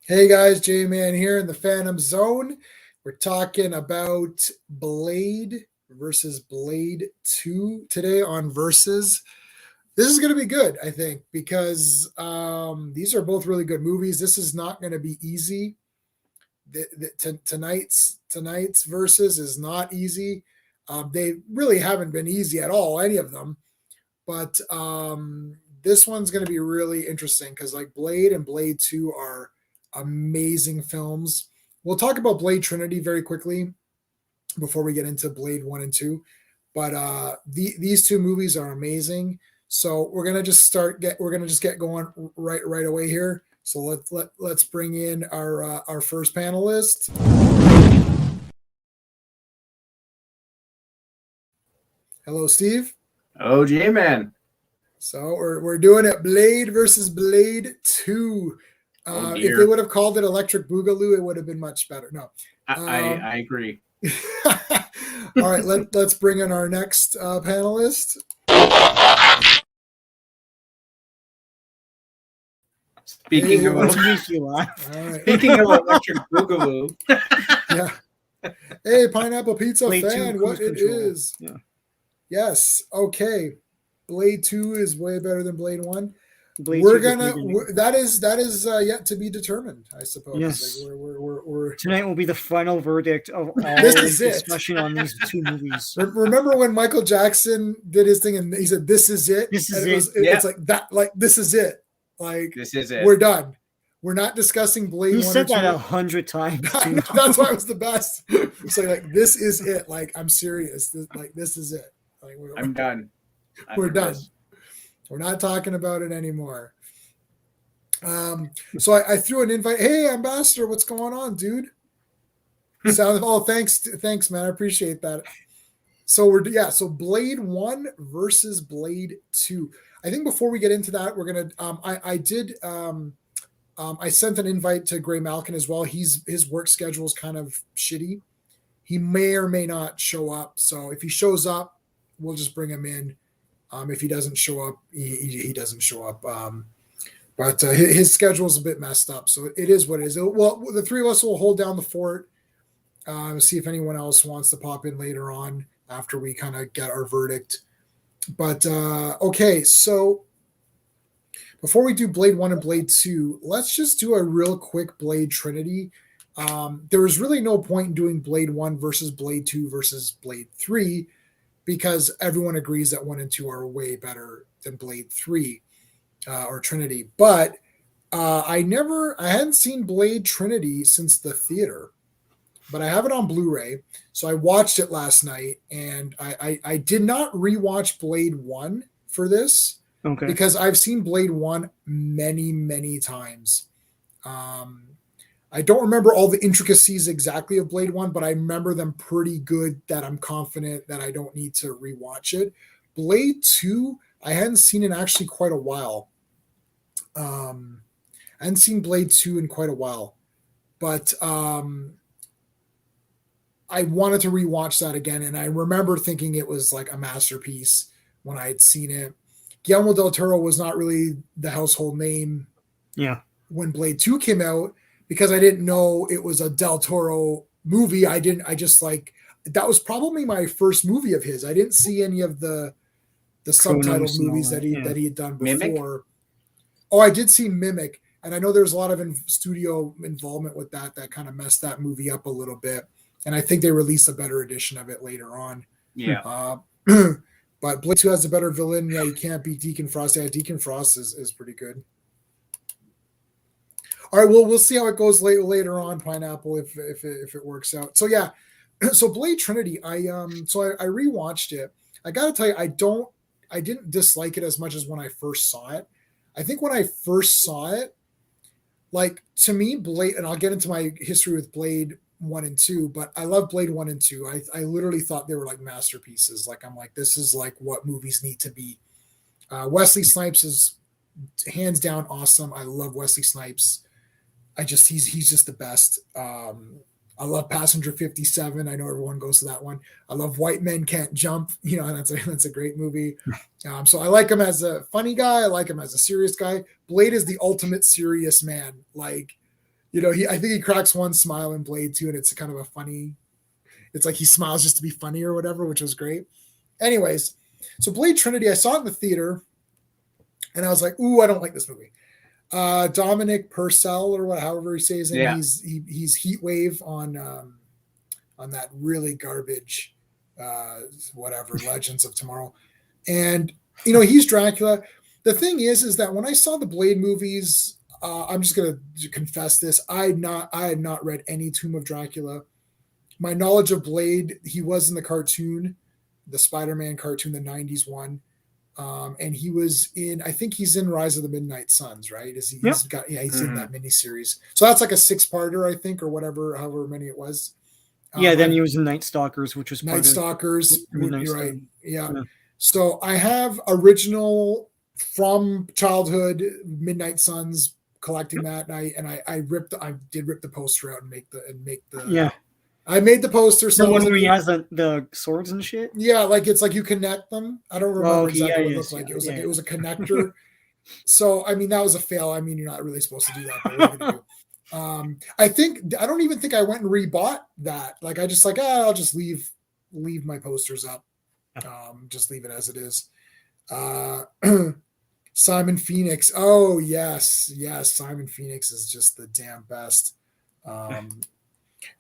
Hey guys, J-Man here in the Phantom Zone. We're talking about Blade versus Blade 2 today on Versus. This is going to be good, I think, because these are both really good movies. This is not going to be easy. Tonight's Versus is not easy. They really haven't been easy at all, any of them. But this one's going to be really interesting because like Blade and Blade 2 are amazing films. We'll talk about Blade Trinity very quickly before we get into Blade 1 and 2. But these two movies are amazing. So we're gonna just get going right away here. So let's bring in our first panelist. Hello, Steve. Oh, J-Man. So we're doing it, Blade versus Blade 2. If they would have called it Electric Boogaloo, it would have been much better. No, I agree. All right, let's bring in our next panelist. Speaking of Electric Boogaloo. Yeah. Hey, Pineapple Pizza Blade fan, what it is. Yeah. Yes. Okay. Blade 2 is way better than Blade 1. That is yet to be determined, I suppose. Yes. Like we're Tonight will be the final verdict of all this discussion on these two movies. Remember when Michael Jackson did his thing and he said, "This is it." This is it. It's like that. Like this is it. Like this is it. We're done. We're not discussing Blade. You 1 said or 2. that 100 times. That's why it was the best. So like this is it. Like I'm serious. This is it. Like I'm done. We're done. We're not talking about it anymore. So I threw an invite. Hey, Ambassador, what's going on, dude? Thanks, man. I appreciate that. So so Blade 1 versus Blade 2. I think before we get into that, we're gonna. I sent an invite to Greymalkin as well. His work schedule is kind of shitty. He may or may not show up. So if he shows up, we'll just bring him in. If he doesn't show up, he doesn't show up. But his schedule is a bit messed up, so it is what it is. Well, the three of us will hold down the fort. See if anyone else wants to pop in later on after we kind of get our verdict. But okay, so before we do Blade 1 and Blade 2, let's just do a real quick Blade Trinity. There was really no point in doing Blade 1 versus Blade 2 versus Blade 3 because everyone agrees that 1 and 2 are way better than Blade 3 or Trinity. But I hadn't seen Blade Trinity since the theater, but I have it on Blu-ray. So I watched it last night, and I did not rewatch Blade 1 for this because I've seen Blade 1 many, many times. I don't remember all the intricacies exactly of Blade 1, but I remember them pretty good that I'm confident that I don't need to rewatch it. Blade 2, I hadn't seen it actually quite a while. I hadn't seen Blade 2 in quite a while, but I wanted to rewatch that again, and I remember thinking it was like a masterpiece when I had seen it. Guillermo del Toro was not really the household name when Blade 2 came out, because I didn't know it was a Del Toro movie. That was probably my first movie of his. I didn't see any of the subtitled movies that he had done before. Mimic? Oh, I did see Mimic, and I know there's a lot of studio involvement with that kind of messed that movie up a little bit. And I think they released a better edition of it later on. Yeah. But Blade 2 has a better villain. Yeah, you can't beat Deacon Frost. Yeah, Deacon Frost is pretty good. All right, we'll see how it goes later on, Pineapple, if it works out. So yeah, so Blade Trinity, I rewatched it. I gotta tell you, I didn't dislike it as much as when I first saw it. I think when I first saw it, like to me, Blade, and I'll get into my history with Blade 1 and 2, but I love Blade 1 and 2. I literally thought they were like masterpieces. Like I'm like, this is like what movies need to be. Wesley Snipes is hands down awesome. I love Wesley Snipes. He's just the best. I love Passenger 57. I know everyone goes to that one. I love White Men Can't Jump. That's a great movie. So I like him as a funny guy. I like him as a serious guy. Blade is the ultimate serious man. Like, I think he cracks one smile in Blade too, and it's kind of a funny. It's like he smiles just to be funny or whatever, which was great. Anyways, so Blade Trinity, I saw it in the theater, and I was like, "Ooh, I don't like this movie." Dominic Purcell or however he says it. Yeah. He's Heat Wave on that really garbage Legends of Tomorrow, and he's Dracula. The thing is that when I saw the Blade movies, I'm just gonna confess this: I had not read any Tomb of Dracula. My knowledge of Blade, he was in the cartoon, the Spider-Man cartoon, the '90s one. And he was in, I think he's in Rise of the Midnight Suns, right? He's in that miniseries. So that's like a 6-parter, I think, or whatever, however many it was. Then he was in Night Stalkers, which was Night Stalkers. You're right. Yeah. Yeah. So I have original from childhood Midnight Suns, collecting that, and I did rip the poster out and make the yeah. I made the poster. So the one where he has the swords and shit. Yeah, like it's like you connect them. I don't remember exactly what it looked like. It was a connector. So I mean that was a fail. I mean you're not really supposed to do that. But what are you gonna do? I don't even think I went and rebought that. Like I just I'll just leave my posters up. Just leave it as it is. Simon Phoenix. Oh yes, Simon Phoenix is just the damn best.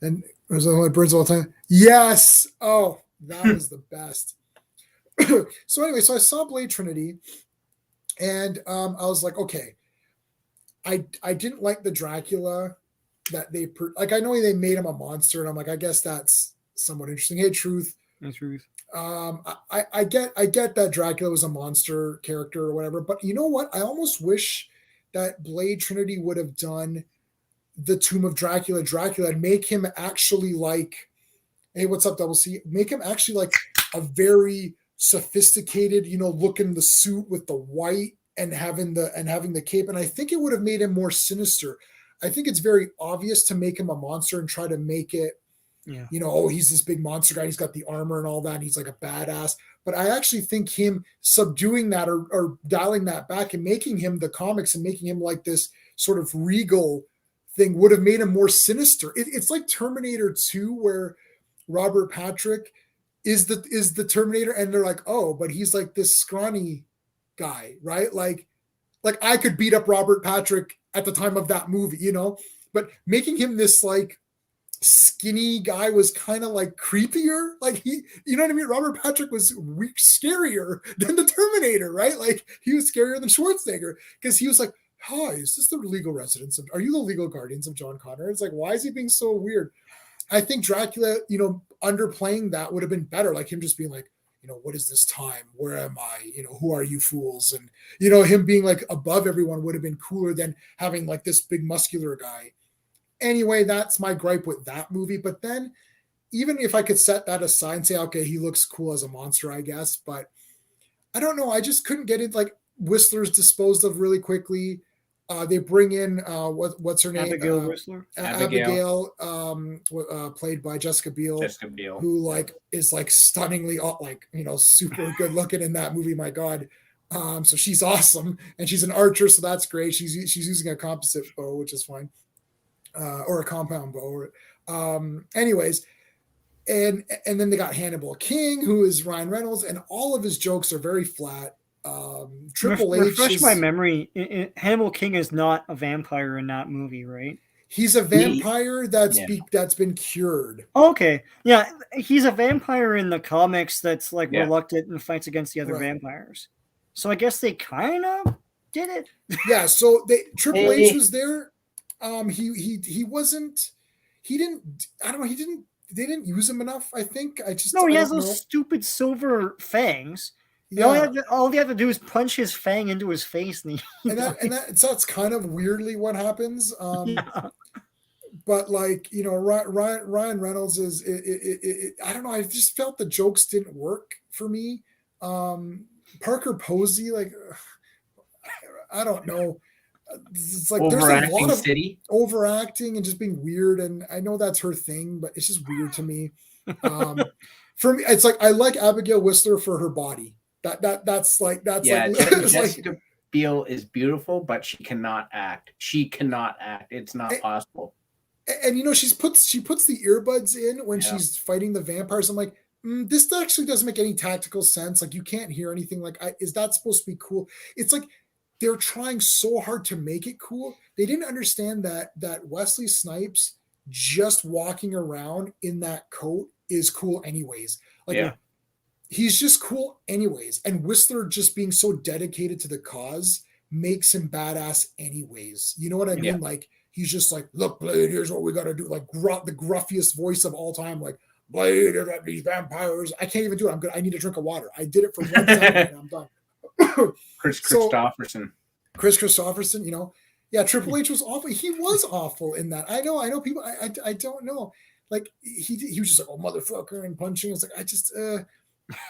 And there's the one that burns all the time. Yes. Oh, that was the best. So anyway, so I saw Blade Trinity, and I was like, okay, I didn't like the Dracula that I know they made him a monster, and I'm like, I guess that's somewhat interesting. Hey, Truth. I get that Dracula was a monster character or whatever, but you know what? I almost wish that Blade Trinity would have done the Tomb of Dracula and make him actually like, hey, what's up, Double C? Make him actually like a very sophisticated, look in the suit with the white and having the cape. And I think it would have made him more sinister. I think it's very obvious to make him a monster and try to make it, he's this big monster guy. He's got the armor and all that. And he's like a badass. But I actually think him subduing that or dialing that back and making him the comics and making him like this sort of regal thing would have made him more sinister. It's like Terminator 2, where Robert Patrick is the Terminator, and they're like, oh, but he's like this scrawny guy, right? Like I could beat up Robert Patrick at the time of that movie, but making him this like skinny guy was kind of like creepier. Like he, you know what I mean? Robert Patrick was scarier than the Terminator, right? Like he was scarier than Schwarzenegger because he was like, hi, is this the legal residence are you the legal guardians of John Connor? It's like, why is he being so weird? I think Dracula, underplaying that would have been better. Like him just being like, what is this time? Where am I? Who are you fools? And, him being like above everyone would have been cooler than having like this big muscular guy. Anyway, that's my gripe with that movie. But then even if I could set that aside and say, okay, he looks cool as a monster, I guess, but I don't know. I just couldn't get it. Like Whistler's disposed of really quickly. They bring in what's her name? Abigail Whistler. Abigail, played by Jessica Biel, who like is like stunningly super good looking in that movie. My God. So she's awesome, and she's an archer, so that's great. She's using a composite bow, which is fine, or a compound bow. Anyways, and then they got Hannibal King, who is Ryan Reynolds, and all of his jokes are very flat. Triple H. Refresh my memory. Hannibal King is not a vampire in that movie, right? He's a vampire that's been cured. Oh, okay, yeah, he's a vampire in the comics that's like reluctant and fights against the other vampires. So I guess they kind of did it. Yeah. So Triple H was there. He wasn't. He didn't. I don't know. He didn't. They didn't use him enough. I think. He has those stupid silver fangs. Yeah. All they have to do is punch his fang into his face, and that's kind of weirdly what happens. But like Ryan Reynolds is. I don't know. I just felt the jokes didn't work for me. Parker Posey, like I don't know. It's like there's a Overacting lot of city. overacting and just being weird, and I know that's her thing, but it's just weird to me. For me, it's like I like Abigail Whistler for her body. That's like Jessica Biel is beautiful, but she cannot act. She cannot act. It's not possible. And she puts the earbuds in when she's fighting the vampires. I'm like, this actually doesn't make any tactical sense. Like, you can't hear anything. Like, is that supposed to be cool? It's like they're trying so hard to make it cool. They didn't understand that Wesley Snipes just walking around in that coat is cool anyways. Like, he's just cool anyways. And Whistler just being so dedicated to the cause makes him badass anyways. You know what I mean? Yeah. Like, he's just like, look, Blade, here's what we got to do. Like, the gruffiest voice of all time. Like, Blade, these vampires. I can't even do it. I'm good. I need a drink of water. I did it for 1 second and I'm done. Chris Christopherson. Chris Christopherson, yeah, Triple H was awful. He was awful in that. I know people. I don't know. Like, he was just like, oh, motherfucker, and punching. It's like, I just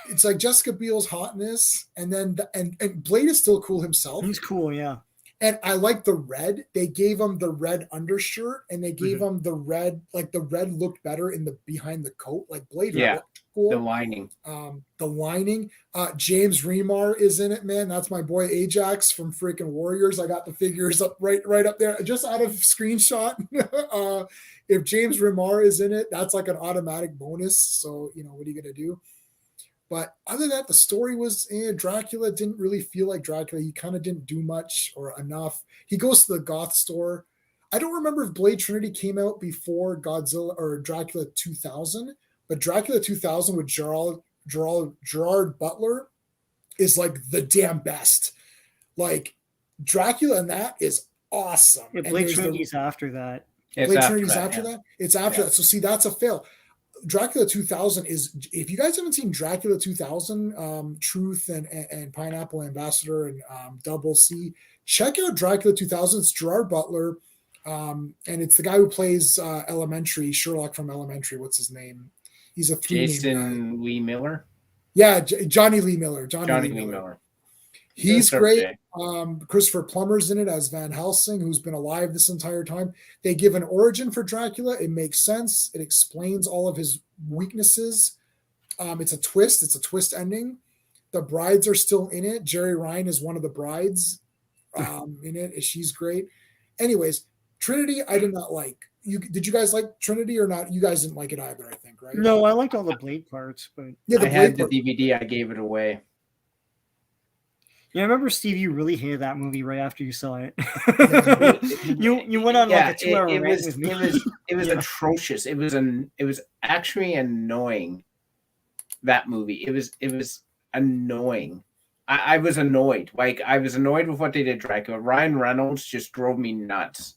it's like Jessica Biel's hotness, and then and Blade is still cool himself. He's cool, yeah. And I like the red. They gave him the red undershirt, and they gave him the red. Like, the red looked better in the behind the coat. Like, Blade looked cool. The lining. James Remar is in it, man. That's my boy Ajax from freaking Warriors. I got the figures up right up there, just out of screenshot. If James Remar is in it, that's like an automatic bonus. So, what are you gonna do? But other than that, the story was Dracula didn't really feel like Dracula. He kind of didn't do much or enough. He goes to the goth store. I don't remember if Blade Trinity came out before Godzilla or Dracula 2000, but Dracula 2000 with Gerard Butler is like the damn best. Like, Dracula in that is awesome. Yeah, Blade Trinity's after that. Blade Trinity's after that? It's after that. So see, that's a fail. Dracula 2000 is, if you guys haven't seen Dracula 2000, Truth and Pineapple Ambassador and Double C, check out Dracula 2000. It's Gerard Butler, and it's the guy who plays Elementary, Sherlock from Elementary. What's his name? He's a Jason Lee Miller. Yeah, Johnny Lee Miller. Johnny Lee Miller. He's great. Christopher Plummer's in it as Van Helsing, who's been alive this entire time. They give an origin for Dracula. It makes sense. It explains all of his weaknesses. It's a twist. It's a twist ending. The brides are still in it. Jerry Ryan is one of the brides in it. She's great. Anyways, Trinity, I did not like. Did you guys like Trinity or not? You guys didn't like it either, I think, right? No, I liked all the Blade parts, but I had the DVD. I gave it away. Yeah, I remember, Steve, you really hated that movie right after you saw it. you went on like a 2-hour rant with me. It was atrocious. It was actually annoying. That movie. It was annoying. I was annoyed. Like, I was annoyed with what they did. Dracula. Ryan Reynolds just drove me nuts.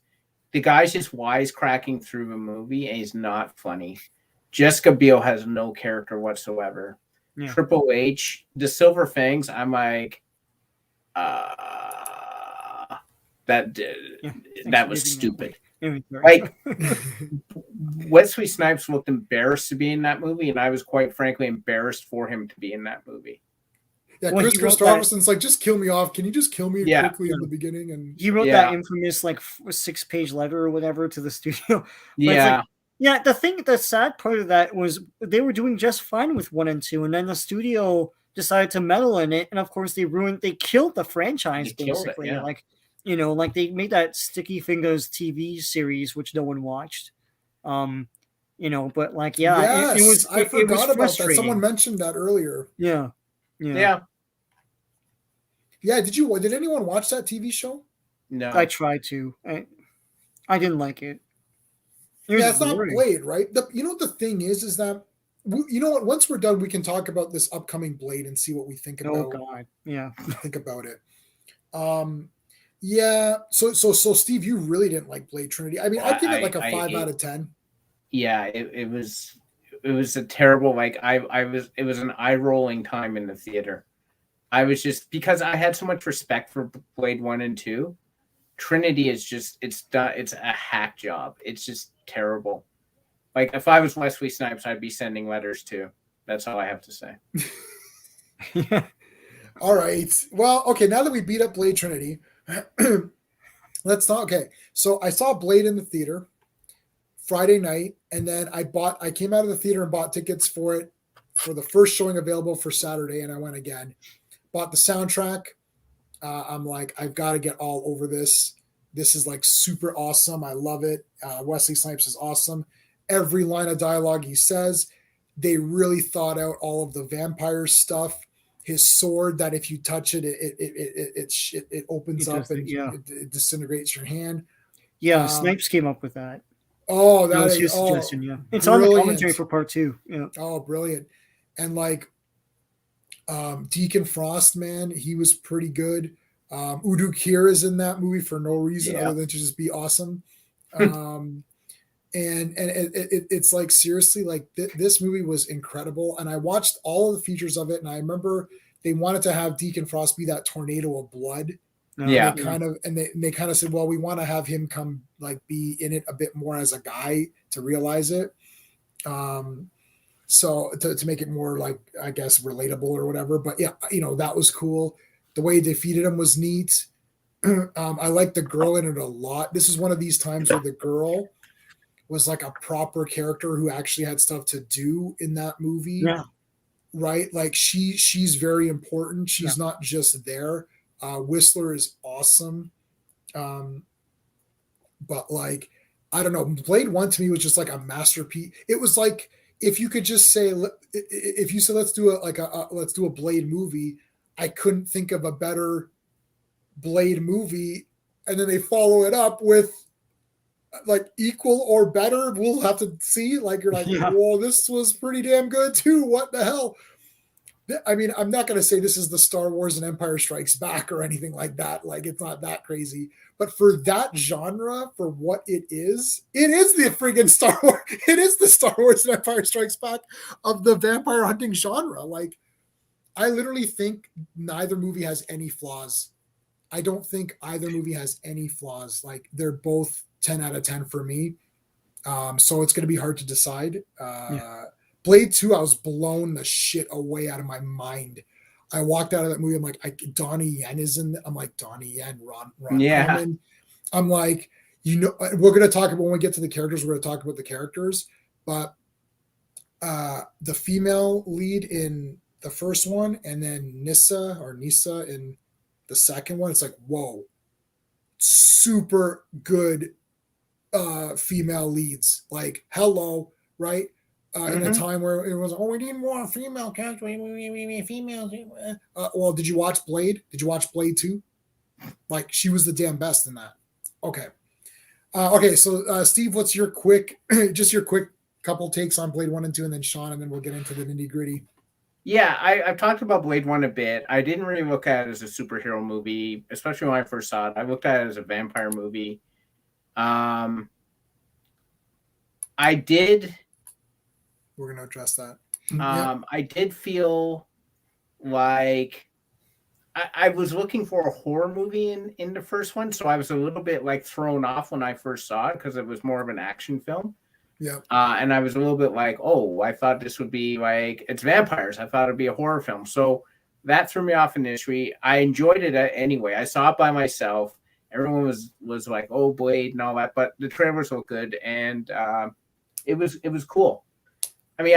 The guy's just wisecracking through the movie, and he's not funny. Jessica Biel has no character whatsoever. Yeah. Triple H, the Silver Fangs. I'm like, that was stupid. Like, Wesley Snipes looked embarrassed to be in that movie, and I was quite frankly embarrassed for him to be in that movie. Yeah, Chris Christopherson's like, just kill me off. Can you just kill me quickly in the beginning? And he wrote that infamous 6-page letter or whatever to the studio. Yeah. The sad part of that was they were doing just fine with 1 and 2, and then the studio decided to meddle in it, and of course they killed the franchise basically. Like they made that Sticky Fingers TV series which no one watched. But like, I forgot about that. Someone mentioned that earlier. Yeah. Did anyone watch that TV show? No, I tried to. I didn't like it. It's not Blade, right? The thing is that what? Once we're done, we can talk about this upcoming Blade and see what we think about. Oh God, yeah. Think about it. So Steve, you really didn't like Blade Trinity. I mean, I'd give it like a 5 out of 10. Yeah, it was a terrible. Like, it was an eye rolling time in the theater. I was just, because I had so much respect for Blade 1 and 2. Trinity is just, it's a hack job. It's just terrible. Like, if I was Wesley Snipes, I'd be sending letters too. That's all I have to say. All right. Well, okay. Now that we beat up Blade Trinity, let's talk. Okay, so I saw Blade in the theater Friday night, and then I came out of the theater and bought tickets for it for the first showing available for Saturday, and I went again. Bought the soundtrack. I'm like, I've got to get all over this. This is like super awesome. I love it. Wesley Snipes is awesome. Every line of dialogue he says, they really thought out all of the vampire stuff. His sword, that if you touch it, it opens up and it disintegrates your hand. Yeah, Snipes came up with that. Oh, that was his suggestion. Yeah, it's brilliant. On the commentary for part 2. Yeah. Oh, brilliant! And like Deacon Frost, man, he was pretty good. Udo Kier is in that movie for no reason other than to just be awesome. And it's like, seriously, like this movie was incredible. And I watched all of the features of it, and I remember they wanted to have Deacon Frost be that tornado of blood. Yeah, they kind of said, well, we want to have him come like be in it a bit more as a guy to realize it. So to make it more like, I guess, relatable or whatever. But yeah, that was cool. The way he defeated him was neat. I like the girl in it a lot. This is one of these times where the girl was like a proper character who actually had stuff to do in that movie. Yeah. Right? Like she's very important. She's not just there. Whistler is awesome. But like, I don't know, Blade 1 to me was just like a masterpiece. It was like, if you could just say, if you said, let's do a Blade movie, I couldn't think of a better Blade movie. And then they follow it up with like equal or better. We'll have to see. Like, you're like, whoa, this was pretty damn good too. What the hell? I mean, I'm not going to say this is the Star Wars and Empire Strikes Back or anything like that. Like, it's not that crazy. But for that genre, for what it is the friggin' Star Wars. It is the Star Wars and Empire Strikes Back of the vampire hunting genre. Like, I literally think neither movie has any flaws. I don't think either movie has any flaws. Like, they're both 10 out of 10 for me. So it's going to be hard to decide. Blade 2, I was blown the shit away out of my mind. I walked out of that movie. I'm like, Donnie Yen is in. I'm like, Donnie Yen, Ron Perlman. I'm like, we're going to talk about, when we get to the characters, we're going to talk about the characters. But the female lead in the first one, and then Nissa in the second one, it's like, whoa, super good female leads. Like, hello, right? In a time where it was, we need more female characters. We females. Well, did you watch Blade? Did you watch Blade 2? Like, she was the damn best in that. Okay. So Steve, what's your quick couple takes on Blade 1 and 2, and then Sean, and then we'll get into the nitty gritty. Yeah, I've talked about Blade 1 a bit. I didn't really look at it as a superhero movie, especially when I first saw it. I looked at it as a vampire movie. I did... We're going to address that. I did feel like I was looking for a horror movie in the first one, so I was a little bit like thrown off when I first saw it because it was more of an action film. Yeah. And I was a little bit like, oh, I thought this would be like, it's vampires. I thought it'd be a horror film. So that threw me off initially. I enjoyed it anyway. I saw it by myself. Everyone was like, oh, Blade and all that, but the trailers looked good, and it was cool. I mean,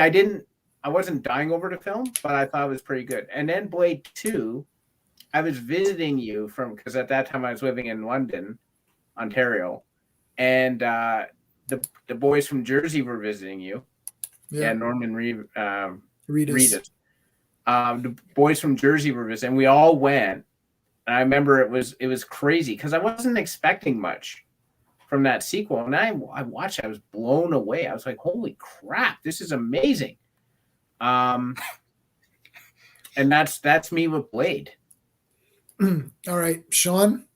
I wasn't dying over the film, but I thought it was pretty good. And then Blade 2, I was visiting you because at that time I was living in London, Ontario, and the boys from Jersey were visiting you. Yeah, Norman Reedus. The boys from Jersey were visiting. We all went, and I remember it was crazy because I wasn't expecting much from that sequel, and I watched it. I was blown away. I was like, holy crap, this is amazing. And that's me with Blade. All right, Sean.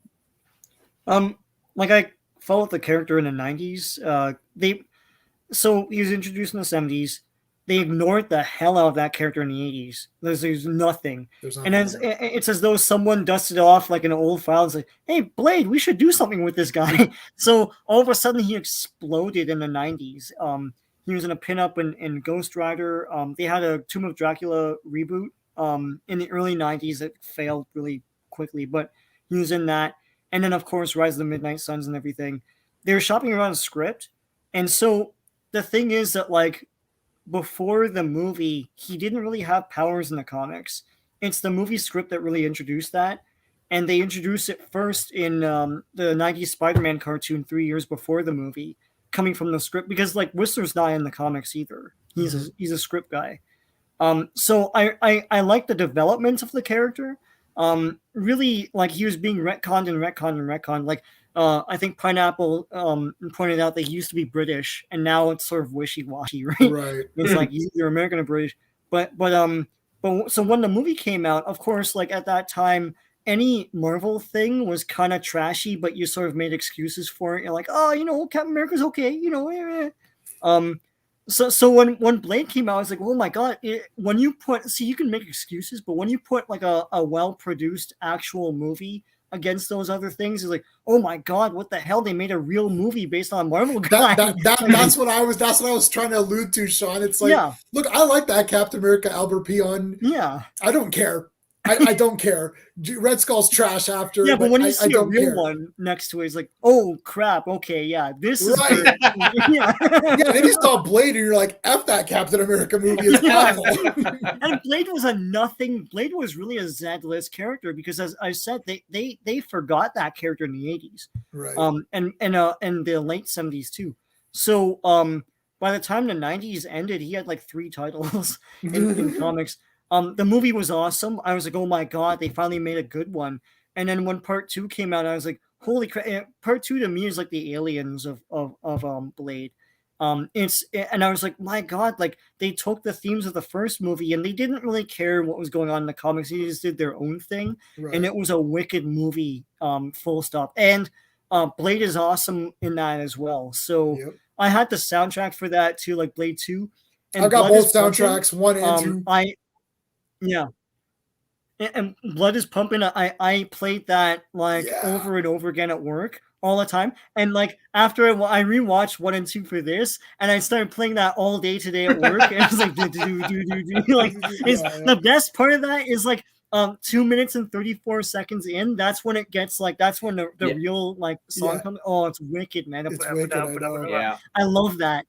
Like, I followed the character in the 90s. So he was introduced in the 70s. They ignored the hell out of that character in the 80s. There's nothing. And then it's as though someone dusted off like an old file and said, hey, Blade, we should do something with this guy. So all of a sudden he exploded in the 90s. He was in a pinup in Ghost Rider. They had a Tomb of Dracula reboot in the early 90s that failed really quickly, but he was in that. and then of course Rise of the Midnight Suns and everything. They were shopping around a script, and so the thing is that like before the movie, he didn't really have powers in the comics. It's the movie script that really introduced that, and they introduced it first in the '90s Spider-Man cartoon 3 years before the movie, coming from the script, because like Whistler's not in the comics either. He's a script guy. So I like the development of the character. Really, like he was being retconned. Like I think Pineapple pointed out that he used to be British, and now it's sort of wishy-washy, right? Right. It's like you're American or British. But so when the movie came out, of course, like at that time, any Marvel thing was kind of trashy, but you sort of made excuses for it. You're like, oh, Captain America's okay, So when Blade came out, I was like, oh my god! When you you can make excuses, but when you put like a well-produced actual movie against those other things, it's like, oh my god, what the hell? They made a real movie based on Marvel guy. That's what I was trying to allude to, Sean. It's like, look, I like that Captain America Albert Peon. Yeah, I don't care. I don't care. Red Skull's trash after. Yeah, but when you see a real one next to it, it's like, oh crap, okay, yeah, this is right. Yeah, then you saw Blade, and you're like, F that Captain America movie is awful. And Blade was a nothing. Blade was really a Z-list character because, as I said, they forgot that character in the '80s, right? And the late '70s too. So by the time the '90s ended, he had like 3 titles in comics. The movie was awesome. I was like, oh my god, they finally made a good one. And then when part 2 came out, I was like, holy crap! Part 2 to me is like the Aliens of Blade. And I was like, my god, like they took the themes of the first movie and they didn't really care what was going on in the comics. They just did their own thing, right. And it was a wicked movie, full stop. And Blade is awesome in that as well. So I had the soundtrack for that too, like Blade 2. And I got both soundtracks, 1 and 2. Yeah. And Blood is Pumping. I played that like over and over again at work all the time. And like after I rewatched 1 and 2 for this, and I started playing that all day today at work. And I was like, like the best part of that is like 2 minutes and 34 seconds in. That's when it gets like that's when the real like song comes. Oh, it's wicked, man. It's wicked, I love that.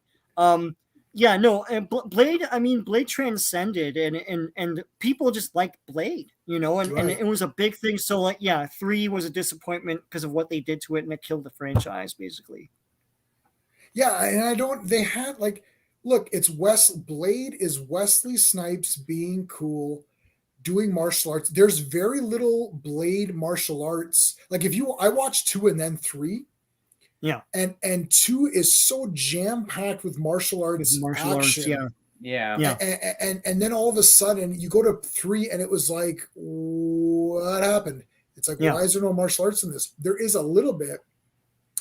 Yeah, no, and Blade, I mean, Blade transcended, and people just liked Blade, and it was a big thing. So, like, 3 was a disappointment because of what they did to it, and it killed the franchise, basically. Yeah, and they had, like, look, Blade is Wesley Snipes being cool, doing martial arts. There's very little Blade martial arts. Like, I watched 2 and then 3. Yeah, and 2 is so jam packed with martial arts action. And then all of a sudden you go to 3 and it was like, what happened? It's like, why is there no martial arts in this? There is a little bit,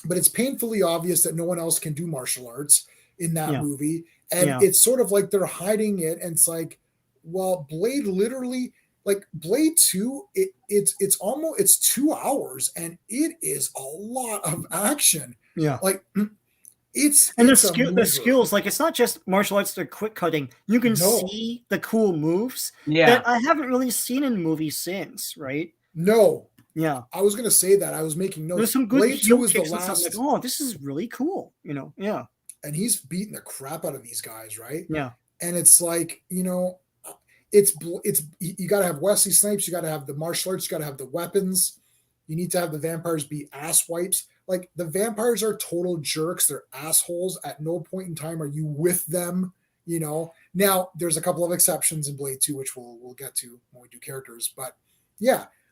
but it's painfully obvious that no one else can do martial arts in that movie, and it's sort of like they're hiding it. And it's like, well, Blade literally. Like Blade 2, it's 2 hours and it is a lot of action. Yeah. Like it's the skills, like it's not just martial arts, they're quick cutting. You can see the cool moves that I haven't really seen in movies since, right? No. Yeah. I was gonna say that. I was making notes. There's some good Blade 2 was the last. Like, oh, this is really cool, Yeah. And he's beating the crap out of these guys, right? Yeah. And it's like, it's you got to have Wesley Snipes, you got to have the martial arts, you got to have the weapons, you need to have the vampires be ass wipes. Like the vampires are total jerks, they're assholes. At no point in time are you with them. Now there's a couple of exceptions in Blade 2, which we'll get to when we do characters, but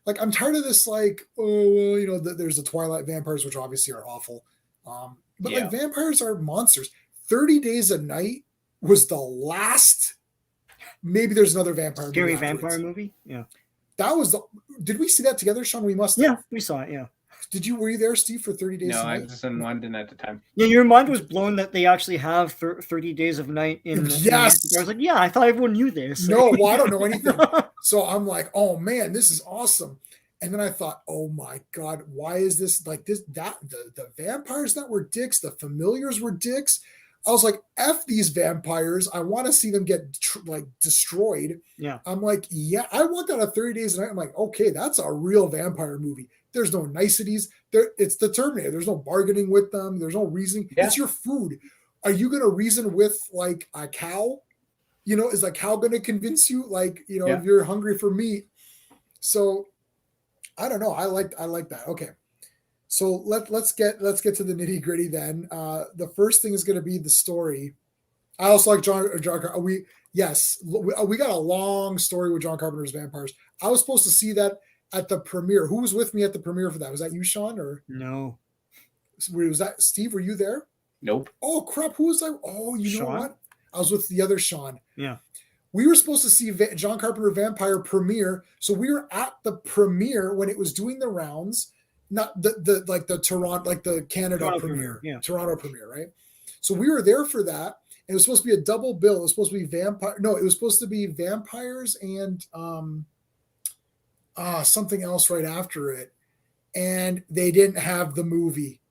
like I'm tired of this, like, there's the Twilight vampires, which obviously are awful, but like vampires are monsters. 30 Days a Night was the last. Maybe there's another scary vampire movie. Yeah, that was Did we see that together, Sean? We must have. Yeah, we saw it. Yeah. Were you there, Steve, for 30 Days? No, I was in London at the time. Yeah, your mind was blown that they actually have 30 Days of Night in. Yes. I was like, I thought everyone knew this. No, well, I don't know anything. So I'm like, oh man, this is awesome. And then I thought, oh my god, why is this like this? That the vampires that were dicks, the familiars were dicks. I was like, F these vampires. I want to see them get like destroyed. Yeah. I'm like, yeah, I walked out of 30 Days a Night. I'm like, okay, that's a real vampire movie. There's no niceties. It's the Terminator. There's no bargaining with them. There's no reasoning. Yeah. It's your food. Are you going to reason with like a cow? You know, is a cow going to convince you? Like, you know, if you're hungry for meat. So I don't know. I like that. Okay. So let's get to the nitty gritty then. The first thing is going to be the story. I also like John Carpenter. We got a long story with John Carpenter's Vampires. I was supposed to see that at the premiere. Who was with me at the premiere for that? Was that you, Sean, or no? Was that Steve? Were you there? Nope. Oh crap! Who was I? Oh, you know what? I was with the other Sean. Yeah. We were supposed to see John Carpenter Vampire premiere, so we were at the premiere when it was doing the rounds. Not the Toronto, like the Canada premiere, Toronto premiere, right? So we were there for that. And it was supposed to be a double bill. It was supposed to be it was supposed to be vampires and something else right after it. And they didn't have the movie.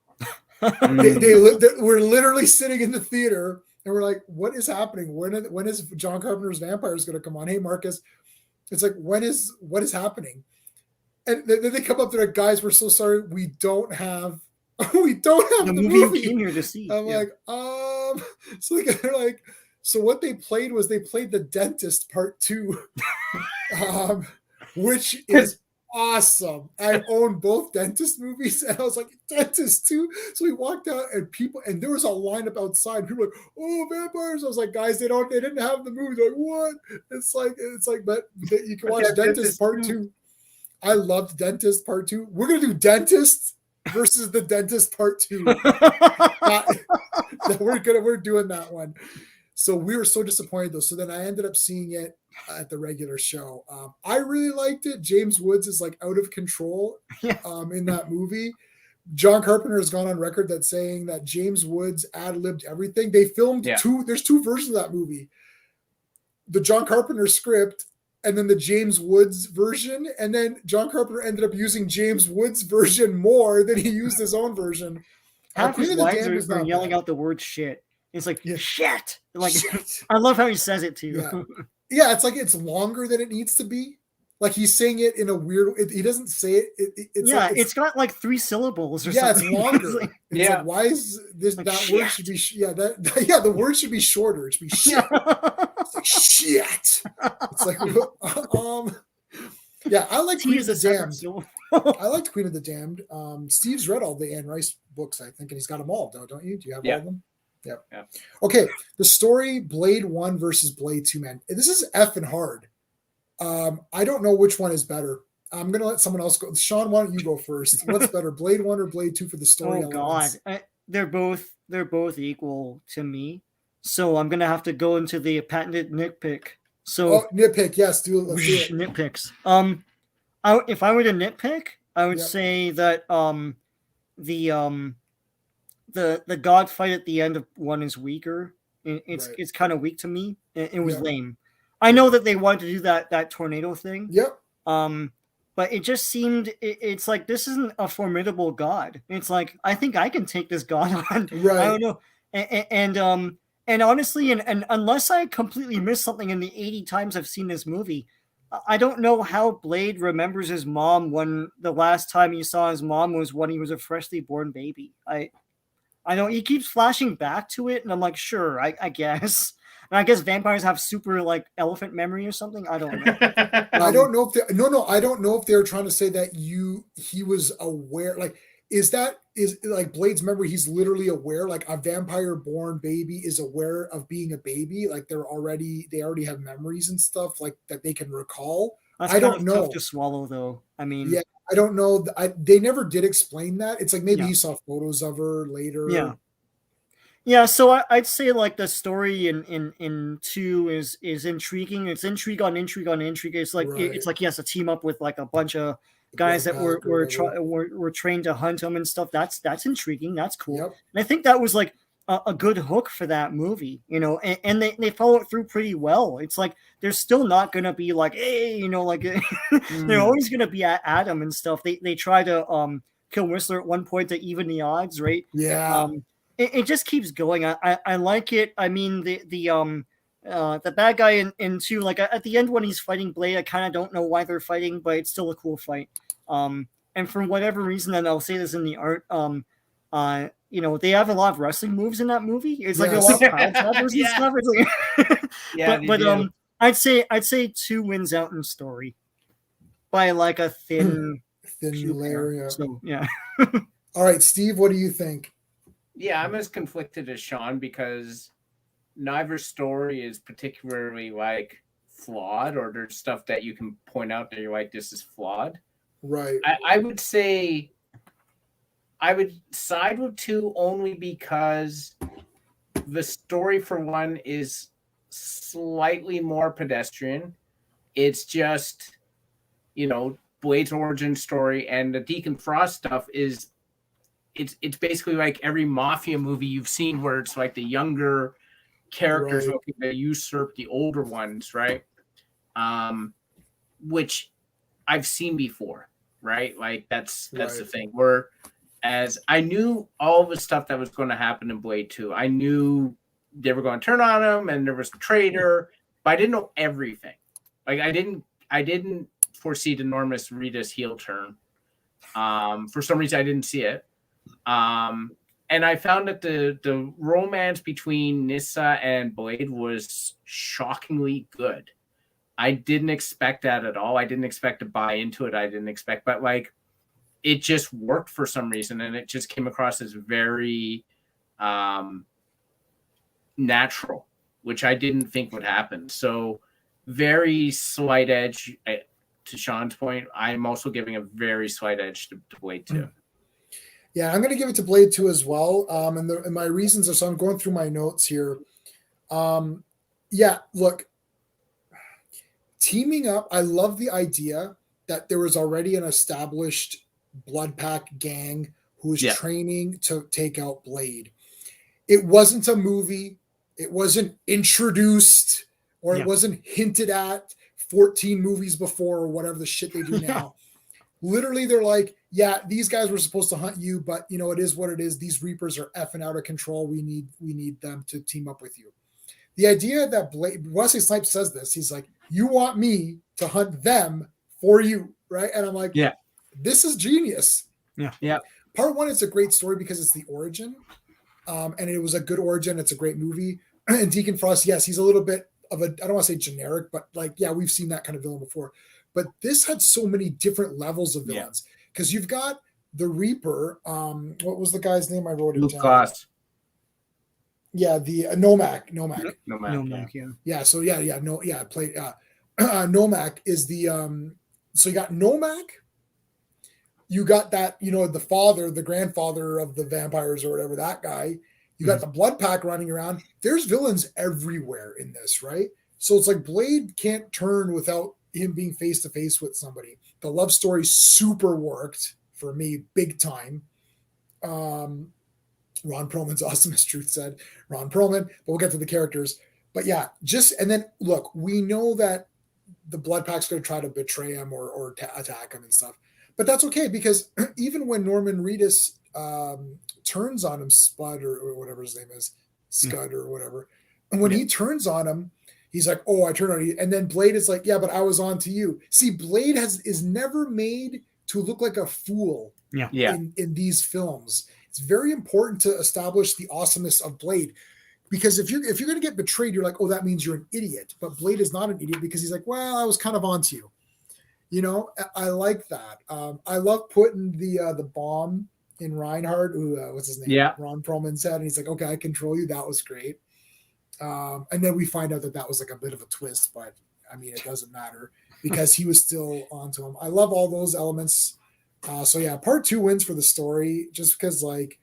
We're literally sitting in the theater and we're like, what is happening? When is John Carpenter's Vampires going to come on? Hey, Marcus. It's like, what is happening? And then they come up to like, guys, we're so sorry. We don't have the movie you came here to see. I'm like, so they're like, so what they played was the Dentist Part 2, which is awesome. I own both Dentist movies, and I was like, Dentist 2. So we walked out, and there was a lineup outside. People were like, oh, vampires. I was like, guys, they didn't have the movie. They're like, what? It's like, but you can watch Dentist Part 2. I loved Dentist Part 2. We're gonna do Dentist versus the Dentist Part 2. We're doing that one. So we were so disappointed though. So then I ended up seeing it at the regular show. I really liked it. James Woods is like out of control in that movie. John Carpenter has gone on record that saying that James Woods ad-libbed everything. They filmed there's two versions of that movie. The John Carpenter script and then the James Woods version. And then John Carpenter ended up using James Woods' version more than he used his own version. Half his lines are yelling out the word shit. It's like, shit. Like, shit. I love how he says it too. Yeah, it's like it's longer than it needs to be. Like he's saying it in a weird he doesn't say it. It's got like 3 syllables or something. It's longer. It's like, why is this like that shit. Word should be the word should be shorter. It should be shit. It's like shit. It's like I like Queen of the Damned. I liked Queen of the Damned. Steve's read all the Anne Rice books, I think, and he's got them all, don't you? Do you have all of them? Yeah. Okay. The story, Blade 1 versus Blade 2, man. This is effing hard. I don't know which one is better. I'm gonna let someone else go. Sean, why don't you go first? What's better, Blade 1 or Blade 2 for the story? Oh elements? God, they're both equal to me. So I'm gonna have to go into the patented nitpick. So nitpick, yes, do it. Let's do it. Nitpicks. If I were to nitpick, I would say that the god fight at the end of 1 is weaker. It's kind of weak to me. It was lame. I know that they wanted to do that tornado thing. Yep. But it just seemed it's like this isn't a formidable god. It's like I think I can take this god on. Right. I don't know. And honestly, and unless I completely missed something in the 80 times I've seen this movie, I don't know how Blade remembers his mom when the last time he saw his mom was when he was a freshly born baby. I know he keeps flashing back to it, and I'm like, sure, I guess. And I guess vampires have super like elephant memory or something. I don't know. I don't know if I don't know if they're trying to say that he was aware. Like, is like Blade's memory? He's literally aware. Like a vampire born baby is aware of being a baby. Like they already have memories and stuff like that they can recall. That's I don't know. Tough to swallow though. I mean, yeah, I don't know. They never did explain that. It's like maybe he saw photos of her later. Yeah, so I'd say like the story in 2 is intriguing. It's intrigue on intrigue on intrigue. It's like it's like he has to team up with like a bunch of guys that were trained to hunt him and stuff. That's intriguing. That's cool. Yep. And I think that was like a good hook for that movie, you know. And they follow it through pretty well. It's like they're still not gonna be like, hey, you know, like they're always gonna be at him and stuff. They try to kill Whistler at one point to even the odds, right? Yeah. it just keeps going. I like it. I mean, the bad guy in 2, like at the end when he's fighting Blade, I kind of don't know why they're fighting, but it's still a cool fight. And for whatever reason, and I'll say this in the art, you know, they have a lot of wrestling moves in that movie. It's like a lot of pile drivers and stuff. It's like, but I'd say 2 wins out in story by like a thin layer. Yeah. So yeah. All right, Steve, what do you think? Yeah, I'm as conflicted as Sean because neither story is particularly like flawed, or there's stuff that you can point out that you're like, this is flawed. Right. I would say I would side with 2 only because the story, for one, is slightly more pedestrian. It's just, you know, Blade's origin story, and the Deacon Frost stuff is it's basically like every mafia movie you've seen where it's like the younger characters looking to usurp the older ones, right? Which I've seen before, right? Like that's the thing. Where as I knew all the stuff that was going to happen in Blade 2. I knew they were going to turn on him and there was a traitor, but I didn't know everything. Like I didn't foresee the Normus Reedus heel turn. For some reason I didn't see it. And I found that the romance between Nyssa and Blade was shockingly good. I didn't expect that at all. I didn't expect to buy into it. I didn't expect, but like it just worked for some reason, and it just came across as very natural, which I didn't think would happen. So very slight edge. To Sean's point, I'm also giving a very slight edge to Blade 2. Yeah, I'm going to give it to Blade 2 as well. And my reasons are, so I'm going through my notes here. Yeah, look, teaming up, I love the idea that there was already an established blood pack gang who was training to take out Blade. It wasn't a movie. It wasn't introduced, or it wasn't hinted at 14 movies before, or whatever the shit they do now. Literally, they're like, yeah, these guys were supposed to hunt you, but you know, it is what it is. These Reapers are effing out of control. We need them to team up with you. The idea that Wesley Snipes says this, he's like, you want me to hunt them for you, right? And I'm like, yeah, this is genius. Yeah. Part 1, it's a great story because it's the origin. And it was a good origin. It's a great movie. And Deacon Frost, yes, he's a little bit of a, I don't want to say generic, but like, yeah, we've seen that kind of villain before. But this had so many different levels of villains because you've got the Reaper. What was the guy's name? I wrote it down. Goss. Yeah, the Nomak. Yeah. So played. Nomak is the. So you got Nomak. You got that, you know, the grandfather of the vampires or whatever, that guy. You got the blood pack running around. There's villains everywhere in this, right? So it's like Blade can't turn without him being face to face with somebody. The love story super worked for me, big time. Ron Perlman's awesome, as Truth said. Ron Perlman, but we'll get to the characters. But yeah, and then look, we know that the blood pack's going to try to betray him or attack him and stuff. But that's okay, because even when Norman Reedus turns on him, Spud or whatever his name is, Scud or whatever, and when he turns on him, he's like, oh, I turned on you. And then Blade is like, yeah, but I was on to you. See, Blade is never made to look like a fool in these films. It's very important to establish the awesomeness of Blade, because if you're going to get betrayed, you're like, oh, that means you're an idiot. But Blade is not an idiot, because he's like, well, I was kind of on to you. You know, I like that. I love putting the bomb in Reinhardt, what's his name? Yeah. Ron Perlman's head. And he's like, okay, I control you. That was great. And then we find out that was like a bit of a twist, but I mean, it doesn't matter because he was still onto him. I love all those elements. So yeah, part 2 wins for the story, just because like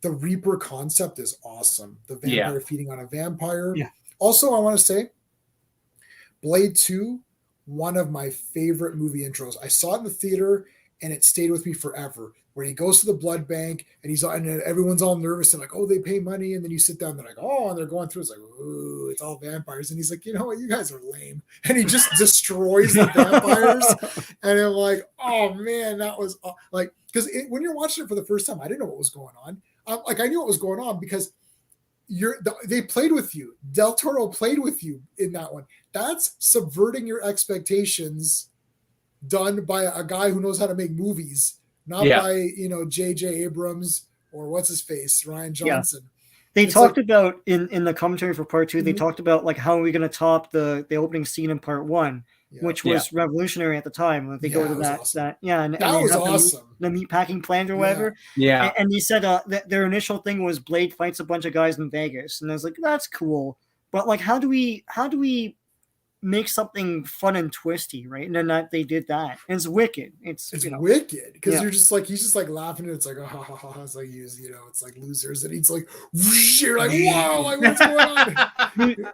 the Reaper concept is awesome. The vampire feeding on a vampire. Yeah. Also, I want to say Blade 2, one of my favorite movie intros. I saw it in the theater and it stayed with me forever, where he goes to the blood bank and everyone's all nervous and like, oh, they pay money. And then you sit down, they're like, oh, and they're going through. It's like, ooh, it's all vampires. And he's like, you know what? You guys are lame. And he just destroys the vampires. And I'm like, oh man, that was like, because when you're watching it for the first time, I didn't know what was going on. like I knew what was going on because they played with you. Del Toro played with you in that one. That's subverting your expectations, done by a guy who knows how to make movies, not by J.J. Abrams or what's his face, Ryan Johnson. Yeah. They talked about in the commentary for part 2. They talked about like how are we going to top the opening scene in part 1, which was revolutionary at the time. Like they go to that awesome. And that was awesome. The meat packing plant or whatever. Yeah. And he said that their initial thing was Blade fights a bunch of guys in Vegas, and I was like, that's cool, but like how do we make something fun and twisty, right? And then they did that. And it's wicked. It's wicked because you're just like he's just like laughing and it's like it's like it's like losers and he's like you're like whoa, like what's going on?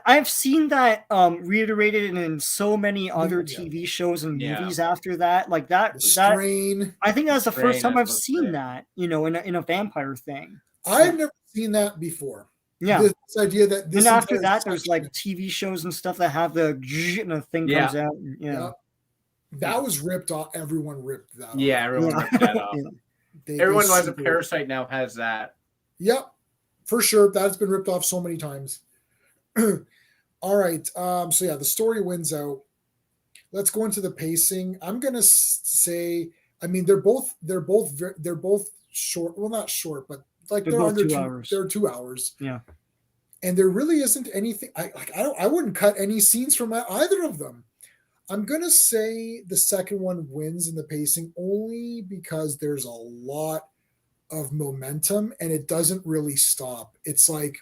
I've seen that reiterated in so many other TV shows and movies after that. Like that Strain. I think that's the first time I've seen that, in a vampire thing. I've never seen that before. Yeah, this idea that and after that, there's like TV shows and stuff that have the and the thing comes out. That was ripped off. Everyone ripped that. Yeah, everyone ripped that off. Everyone who has a parasite now has that. Yep, for sure. That's been ripped off so many times. All right. So the story wins out. Let's go into the pacing. I'm gonna say, I mean, they're both short. Well, not short, but like they're under 2 hours. They're 2 hours. Yeah. And there really isn't anything. I wouldn't cut any scenes from either of them. I'm gonna say the second one wins in the pacing only because there's a lot of momentum and it doesn't really stop. It's like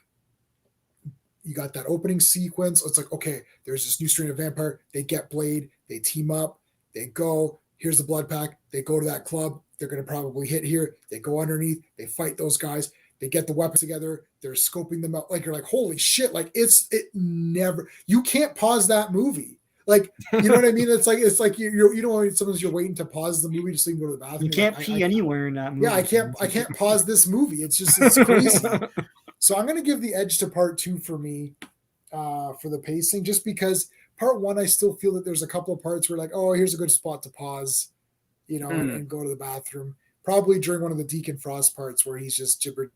you got that opening sequence. It's like, okay, there's this new strain of vampire. They get Blade. They team up. They go. Here's the blood pack. They go to that club. They're going to probably hit here. They go underneath. They fight those guys. They get the weapons together. They're scoping them out. Like, you're like, holy shit. Like, you can't pause that movie. Like, you know what I mean? It's like you know, sometimes you're waiting to pause the movie just so you can go to the bathroom. You can't pee anywhere in that movie. Yeah, I can't pause this movie. It's crazy. So I'm going to give the edge to part 2 for me for the pacing, just because part 1, I still feel that there's a couple of parts where like, oh, here's a good spot to pause, and go to the bathroom. Probably during one of the Deacon Frost parts where he's just jibber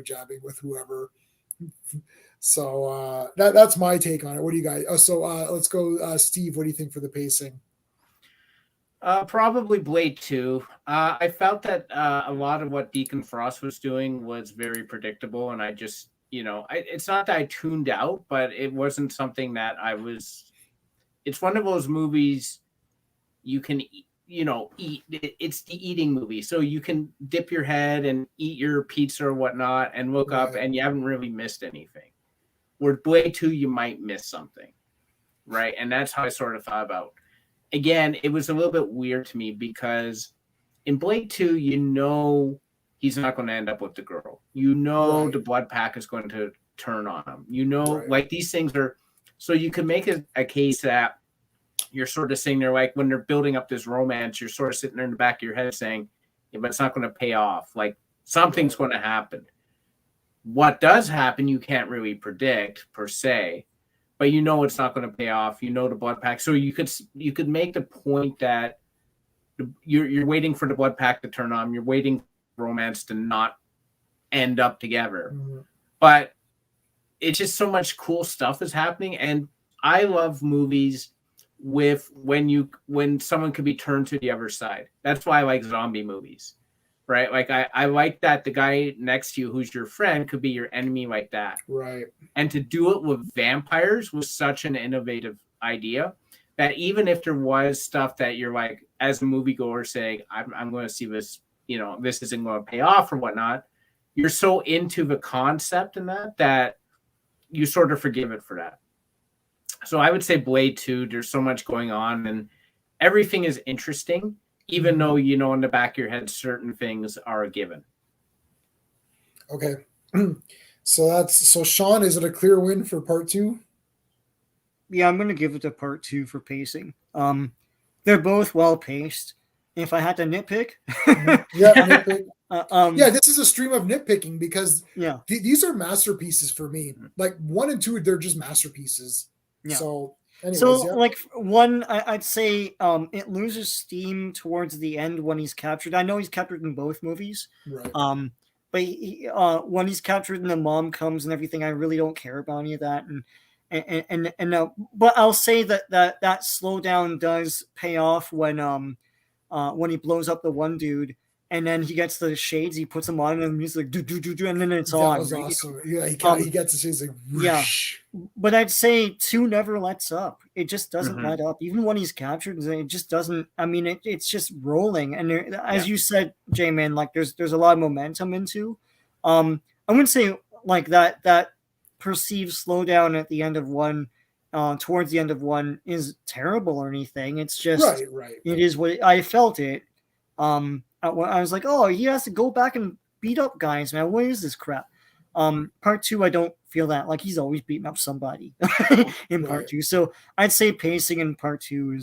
jabbing with whoever. So that's my take on it. What do you guys? Let's go, Steve. What do you think for the pacing? Probably Blade 2. I felt that a lot of what Deacon Frost was doing was very predictable, and I just, it's not that I tuned out, but it wasn't something that I was. It's one of those movies you can, eat. It's the eating movie, so you can dip your head and eat your pizza or whatnot, and look up, and you haven't really missed anything. Where Blade 2, you might miss something, right? And that's how I sort of thought about. Again, it was a little bit weird to me because in Blade 2, he's not going to end up with the girl. The blood pack is going to turn on him. Like these things are, so you could make a case that you're sort of sitting there, like when they're building up this romance, you're sort of sitting there in the back of your head saying, but it's not going to pay off. Like something's going to happen. What does happen, you can't really predict per se. But it's not going to pay off. The blood pack. So you could make the point that you're waiting for the blood pack to turn on. You're waiting for romance to not end up together. Mm-hmm. But it's just so much cool stuff is happening. And I love movies with when someone could be turned to the other side. That's why I like zombie movies. Right? Like I like that the guy next to you who's your friend could be your enemy like that. Right. And to do it with vampires was such an innovative idea that even if there was stuff that you're like, as a moviegoer saying, I'm going to see this, this isn't going to pay off or whatnot, you're so into the concept in that you sort of forgive it for that. So I would say Blade 2, there's so much going on and everything is interesting. Even though, in the back of your head, certain things are a given. Okay. So Sean, is it a clear win for part 2? Yeah, I'm going to give it to part 2 for pacing. They're both well paced. If I had to nitpick. Nitpick. This is a stream of nitpicking because these are masterpieces for me. Like 1 and 2, they're just masterpieces. Yeah. So... Anyways, like one, I'd say it loses steam towards the end when he's captured. I know he's captured in both movies. Right. but when he's captured and the mom comes and everything, I really don't care about any of that. But I'll say that slowdown does pay off when he blows up the one dude, and then he gets the shades, he puts them on, and the music do do do do, and then it's on. That was awesome. Yeah, he gets the shades like whoosh. Yeah. But I'd say 2 never lets up. It just doesn't let up. Even when he's captured, it just doesn't. I mean, it's just rolling. And as you said, J-Man, like there's a lot of momentum into. I wouldn't say like that perceived slowdown at the end of one, towards the end of one, is terrible or anything. It's just right. It is what I felt it. I was like, oh, he has to go back and beat up guys, man. What is this crap? Part 2, I don't feel that. Like, he's always beating up somebody in part 2. So I'd say pacing in part 2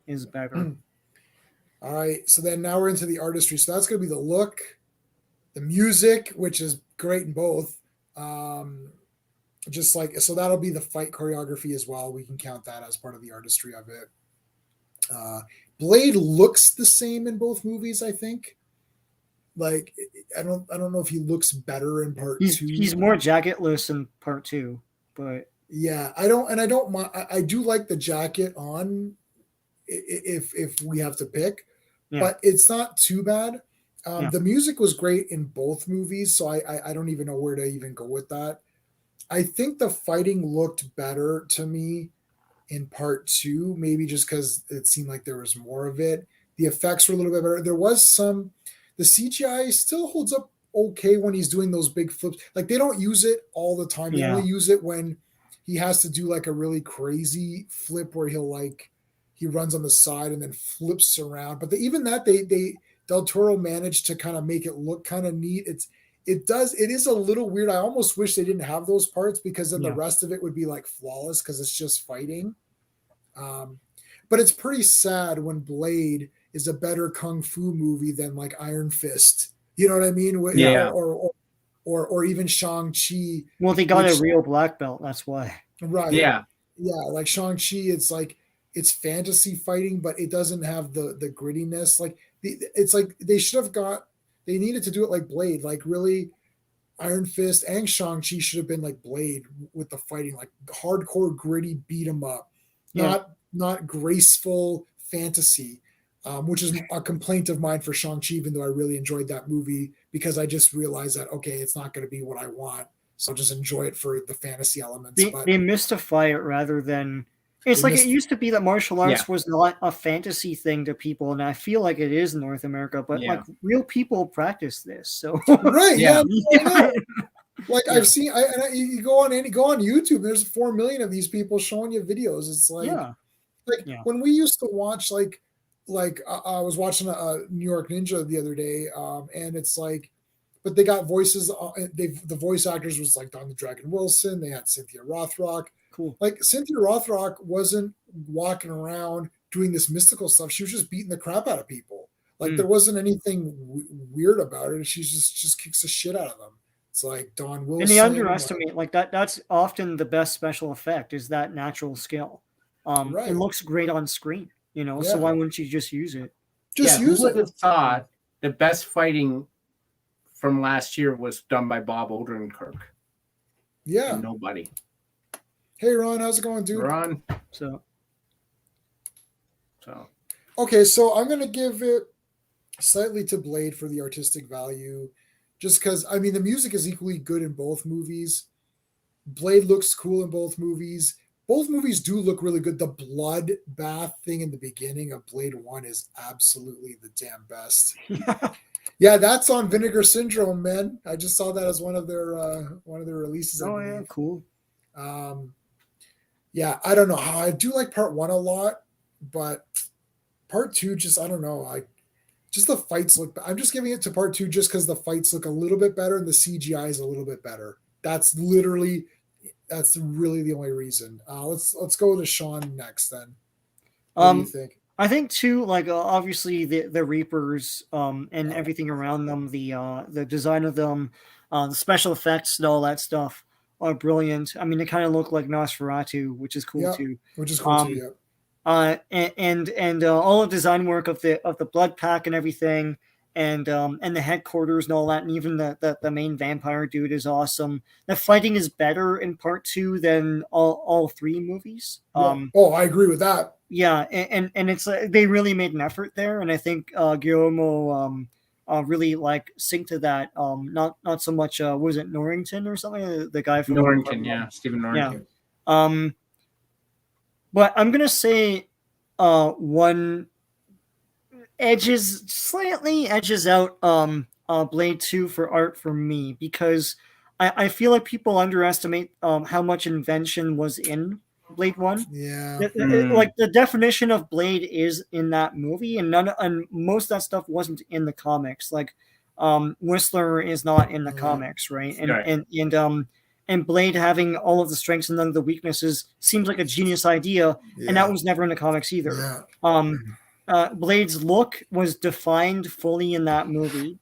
is better. All right. So then now we're into the artistry. So that's going to be the look, the music, which is great in both. Just like, so that'll be the fight choreography as well. We can count that as part of the artistry of it. Blade looks the same in both movies, I think. Like, I don't know if he looks better in part 2. He's more jacketless in part 2, but yeah, I don't mind. I do like the jacket on if we have to pick, but it's not too bad. The music was great in both movies, so I don't even know where to even go with that. I think the fighting looked better to me in part 2, maybe just because it seemed like there was more of it. The effects were a little bit better. There was the CGI still holds up okay when he's doing those big flips. Like, they don't use it all the time. They only use it when he has to do like a really crazy flip where he runs on the side and then flips around. But even that, they Del Toro managed to kind of make it look kind of neat. It is a little weird. I almost wish they didn't have those parts, because then the rest of it would be like flawless because it's just fighting. But it's pretty sad when Blade is a better kung fu movie than like Iron Fist. You know what I mean? Yeah. Or even Shang-Chi. Well, they got a real black belt. That's why. Right. Yeah. Yeah. Like Shang-Chi, it's like, it's fantasy fighting, but it doesn't have the grittiness. Like it's like they needed to do it like Blade. Like, really, Iron Fist and Shang-Chi should have been like Blade with the fighting, like hardcore gritty beat 'em up, not graceful fantasy, which is a complaint of mine for Shang-Chi, even though I really enjoyed that movie, because I just realized that, okay, it's not going to be what I want. So I'll just enjoy it for the fantasy elements. They mystify it rather than... It's like it used to be that martial arts was not a fantasy thing to people, and I feel like it is in North America, but like real people practice this. So like I've seen, you go on YouTube, there's 4 million of these people showing you videos. It's like, when we used to watch, like I was watching a New York Ninja the other day, and it's like, but they got voices. The voice actors was like Don the Dragon Wilson. They had Cynthia Rothrock. Cool. Like, Cynthia Rothrock wasn't walking around doing this mystical stuff. She was just beating the crap out of people. Like, there wasn't anything weird about it. She just kicks the shit out of them. It's like Don Wilson. And they underestimate like that. That's often the best special effect, is that natural skill. It looks great on screen, so why wouldn't you just use it? Who would have thought the best fighting from last year was done by Bob Odenkirk? Yeah. And nobody. Hey, Ron, how's it going, dude? Ron. So. Okay, so I'm going to give it slightly to Blade for the artistic value, just because, I mean, the music is equally good in both movies. Blade looks cool in both movies. Both movies do look really good. The blood bath thing in the beginning of Blade 1 is absolutely the damn best. Yeah, that's on Vinegar Syndrome, man. I just saw that as one of their releases. Oh, yeah, cool. Yeah, I don't know. I do like part 1 a lot, but part 2, just, I don't know. Just the fights look, I'm just giving it to part 2 just because the fights look a little bit better and the CGI is a little bit better. That's really the only reason. Let's go to Sean next then. What do you think? I think too, like obviously the Reapers and everything around them, the design of them, the special effects and all that stuff are brilliant. I mean, they kind of look like Nosferatu, which is cool too. Which is cool too. Yeah. And all the design work of the blood pack and everything, the headquarters and all that, and even the main vampire dude is awesome. The fighting is better in part 2 than all 3 movies. I agree with that. Yeah, and it's they really made an effort there, and I think Guillermo really like synced to that. Not so much was it Norrington or something? The guy from Norrington, Stephen Norrington. Yeah. But I'm gonna say one slightly edges out Blade 2 for art for me, because I feel like people underestimate how much invention was in Blade 1. Yeah. Like the definition of Blade is in that movie, and most of that stuff wasn't in the comics. Like Whistler is not in the comics, right? And Blade having all of the strengths and none of the weaknesses seems like a genius idea, and that was never in the comics either. Blade's look was defined fully in that movie.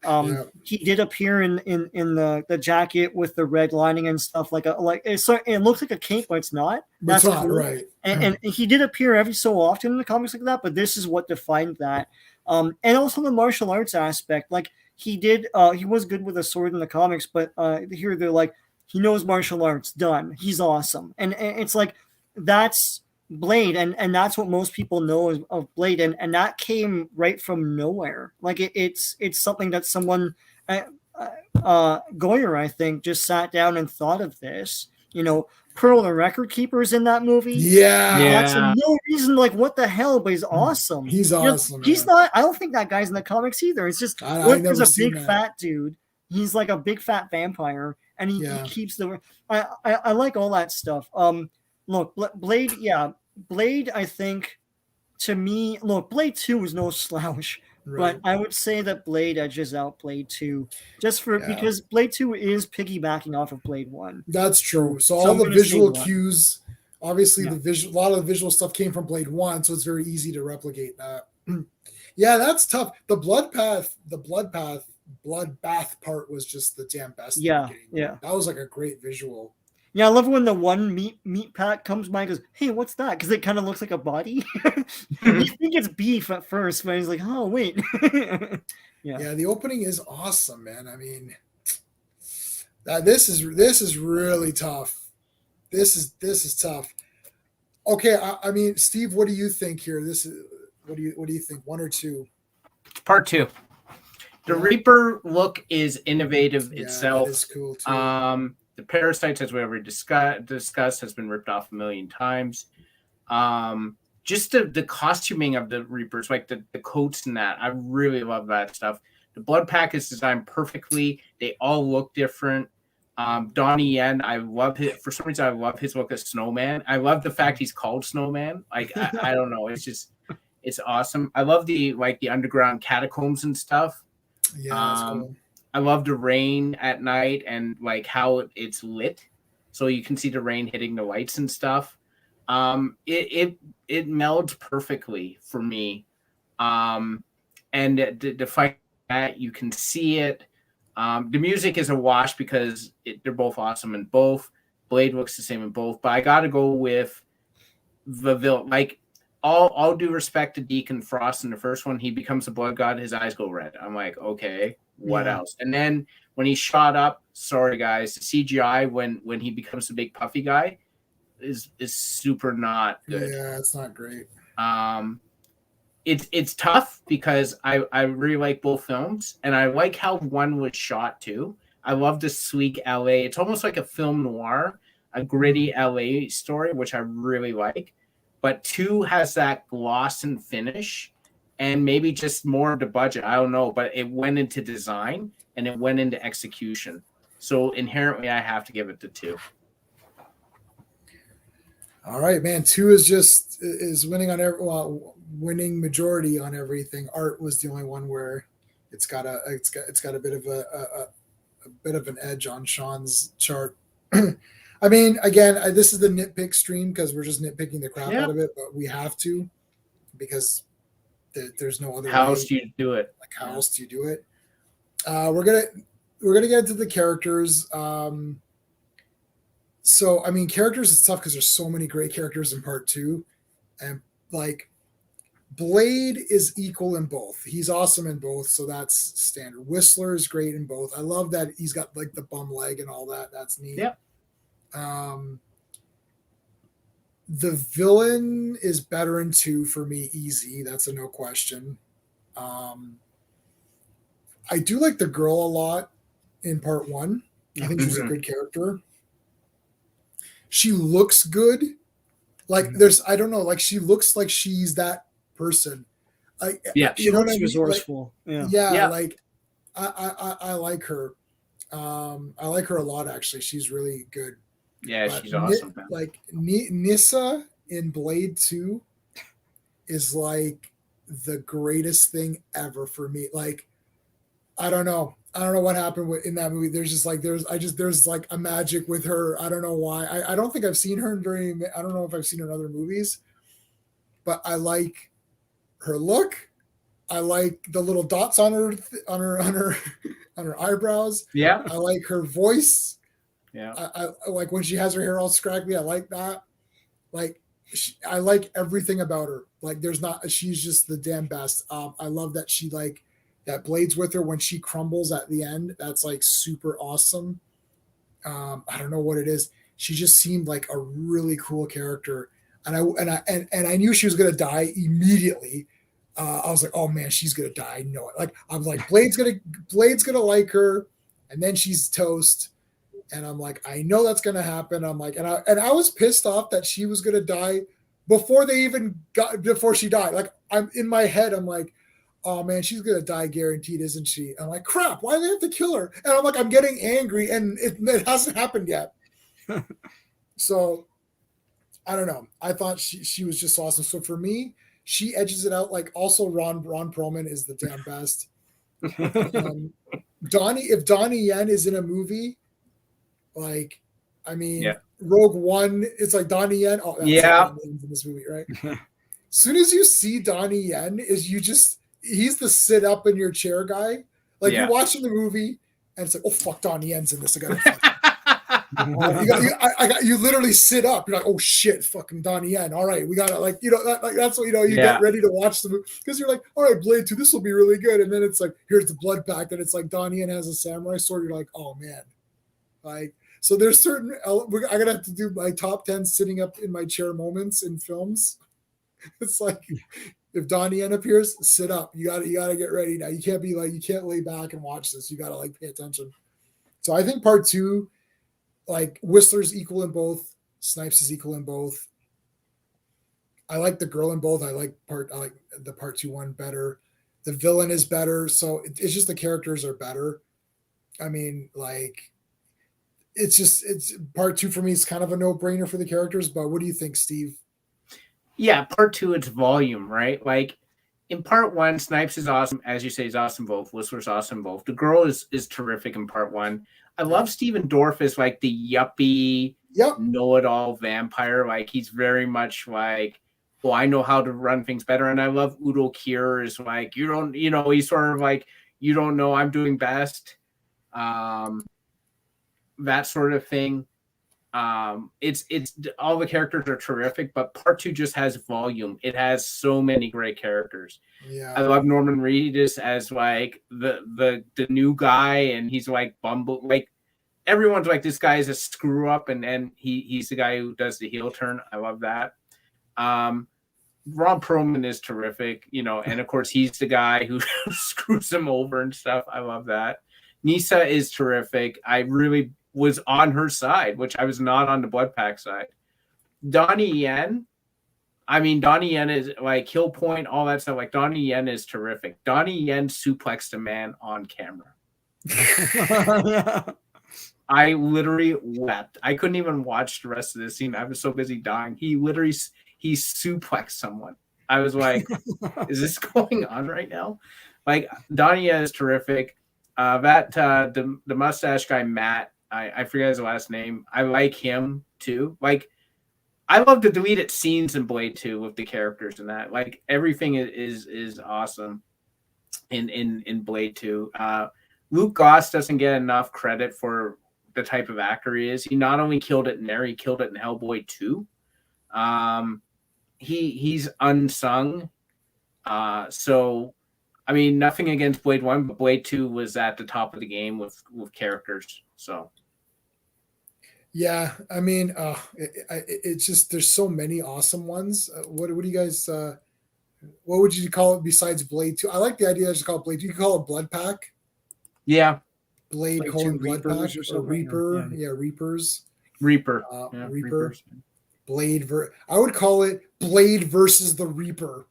He did appear in the jacket with the red lining and stuff, it looks like a cape, but it's not. That's not cool. Right. And he did appear every so often in the comics like that, but this is what defined that. And also the martial arts aspect, like he was good with a sword in the comics, but here they're like, he knows martial arts, done. He's awesome. And it's like, that's Blade, and that's what most people know of Blade, and that came right from nowhere. Like it's something that someone Goyer, I think, just sat down and thought of this. Pearl the Record Keeper's in that movie. That's no reason, like, what the hell, but he's awesome. He's awesome. He's not, I don't think that guy's in the comics either. It's just there's a big fat dude. He's like a big fat vampire, and he keeps the I like all that stuff. Look, Blade, Blade, I think, to me, look, Blade 2 was no slouch, but I would say that Blade edges out Blade 2, because Blade 2 is piggybacking off of Blade 1. That's true. So all the visual cues, obviously a lot of the visual stuff came from Blade 1, so it's very easy to replicate that. Yeah, that's tough. The bloodbath part was just the damn best. Yeah. That was like a great visual. Yeah, I love when the one meat pack comes by and goes, "Hey, what's that?" Because it kind of looks like a body. You think it's beef at first, but he's like, "Oh, wait." Yeah, the opening is awesome, man. I mean, this is really tough. This is tough. Okay, I mean, Steve, what do you think here? What do you think? 1 or 2? Part 2. The Reaper look is innovative itself. It's cool too. The parasites, as we already discussed, has been ripped off a million times. Just the costuming of the Reapers, like the coats and that, I really love that stuff. The blood pack is designed perfectly. They all look different. Donnie Yen, I love it. For some reason, I love his look as Snowman. I love the fact he's called Snowman. Like, I don't know. It's awesome. I love the underground catacombs and stuff. Yeah, that's cool. I love the rain at night and like how it's lit, so you can see the rain hitting the lights and stuff. It melds perfectly for me, and the fight that you can see it. The music is a wash because they're both awesome in both. Blade looks the same in both, but I got to go with the villain. Like, all due respect to Deacon Frost in the first one, he becomes a blood god, his eyes go red. I'm like, okay, what else? And then when he shot up, sorry guys, the CGI when he becomes the big puffy guy is super not good. Yeah, it's not great. It's tough because I really like both films, and I like how one was shot too. I love the sleek LA. It's almost like a film noir, a gritty LA story, which I really like. But 2 has that gloss and finish, and maybe just more of the budget. I don't know, but it went into design and it went into execution. So inherently, I have to give it to 2. All right, man. 2 is winning on winning majority on everything. Art was the only one where it's got a bit of a bit of an edge on Sean's chart. I mean, again, this is the nitpick stream because we're just nitpicking the crap out of it, but we have to because there's no other. How else do you do it? Like, how else do you do it? We're gonna get into the characters. So I mean, characters is tough because there's so many great characters in part 2, and like Blade is equal in both. He's awesome in both, so that's standard. Whistler is great in both. I love that he's got like the bum leg and all that. That's neat. Yep. The villain is better in 2 for me, easy. That's a no question. I do like the girl a lot in part 1. I think she's a good character. She looks good. Like I don't know, like she looks like she's that person. Like she looks resourceful. Like, yeah, like I like her. I like her a lot actually. She's really good. Yeah, she's awesome. Like Nissa in Blade 2 is like the greatest thing ever for me. Like I don't know what happened in that movie. There's just like there's like a magic with her. I don't know why. I don't think I've seen her I don't know if I've seen her in other movies, but I like her look. I like the little dots on her eyebrows. Yeah. I like her voice. Yeah. I like when she has her hair all scraggly. I like that. Like I like everything about her. Like she's just the damn best. I love that she like that Blade's with her when she crumbles at the end. That's like super awesome. I don't know what it is. She just seemed like a really cool character. And I knew she was going to die immediately. I was like, oh man, she's going to die. I know it. Like, I'm like, Blade's going to like her. And then she's toast. And I'm like, I know that's going to happen. I'm like, and I was pissed off that she was going to die before she died. Like I'm in my head. I'm like, oh man, she's going to die guaranteed, isn't she? I'm like, crap, why do they have to kill her? And I'm like, I'm getting angry and it hasn't happened yet. So I don't know. I thought she was just awesome. So for me, she edges it out. Like also Ron Perlman is the damn best. If Donnie Yen is in a movie, like, I mean, Rogue One, it's like Donnie Yen. Oh, that's in this movie, right? As soon as you see Donnie Yen, he's the sit up in your chair guy. Like you're watching the movie, and it's like, oh fuck, Donnie Yen's in this. You literally sit up. You're like, oh shit, fucking Donnie Yen. All right, we gotta that's what you get ready to watch the movie because you're like, all right, Blade 2, this will be really good. And then it's like, here's the blood pact, and it's like Donnie Yen has a samurai sword. You're like, oh man, like. So there's certain I'm gonna have to do my top 10 sitting up in my chair moments in films. It's like if Donnie Yen appears, sit up. You gotta get ready now. You can't lay back and watch this. You gotta like pay attention. So I think part 2, like Whistler's equal in both, Snipes is equal in both. I like the girl in both. I like the part 2 one better. The villain is better. So it's just the characters are better. I mean, like. It's part 2 for me is kind of a no-brainer for the characters, but what do you think, Steve? Yeah, part 2, it's volume, right? Like in part 1, Snipes is awesome, as you say, he's awesome both. Whistler's awesome both. The girl is terrific in part 1. I love Steven Dorff as like the yuppie, know-it-all vampire. Like he's very much like, well, I know how to run things better. And I love Udo Kier is like, he's sort of like, you don't know, I'm doing best. That sort of thing. It's all the characters are terrific, but part 2 just has volume. It has so many great characters. Yeah, I love Norman Reedus as like the new guy, and he's like Bumble. Like everyone's like, this guy is a screw up, and he's the guy who does the heel turn. I love that. Ron Perlman is terrific, and of course he's the guy who screws him over and stuff. I love that. Nissa is terrific. I really was on her side, which I was not on the Blood Pack side. Donnie Yen is like Hill Point, all that stuff. Like Donnie Yen is terrific. Donnie Yen suplexed a man on camera. I literally wept. I couldn't even watch the rest of this scene. I was so busy dying. He suplexed someone. I was like, is this going on right now? Like Donnie Yen is terrific. The mustache guy, Matt, I forget his last name. I like him too. Like, I love the deleted scenes in Blade 2 with the characters and that. Like, everything is awesome in Blade 2. Luke Goss doesn't get enough credit for the type of actor he is. He not only killed it in there, he killed it in Hellboy 2. He's unsung So, I mean, nothing against Blade 1, but Blade 2 was at the top of the game with characters. So, yeah, I mean, it's just there's so many awesome ones. What do you guys? What would you call it besides Blade 2? I like the idea. I just call it Blade 2. You can call it Blood Pack. yeah, Blade colon Blood Pack or Reaper. Yeah. Reapers. Reaper. Reaper. Reapers. Blade. I would call it Blade versus the Reaper.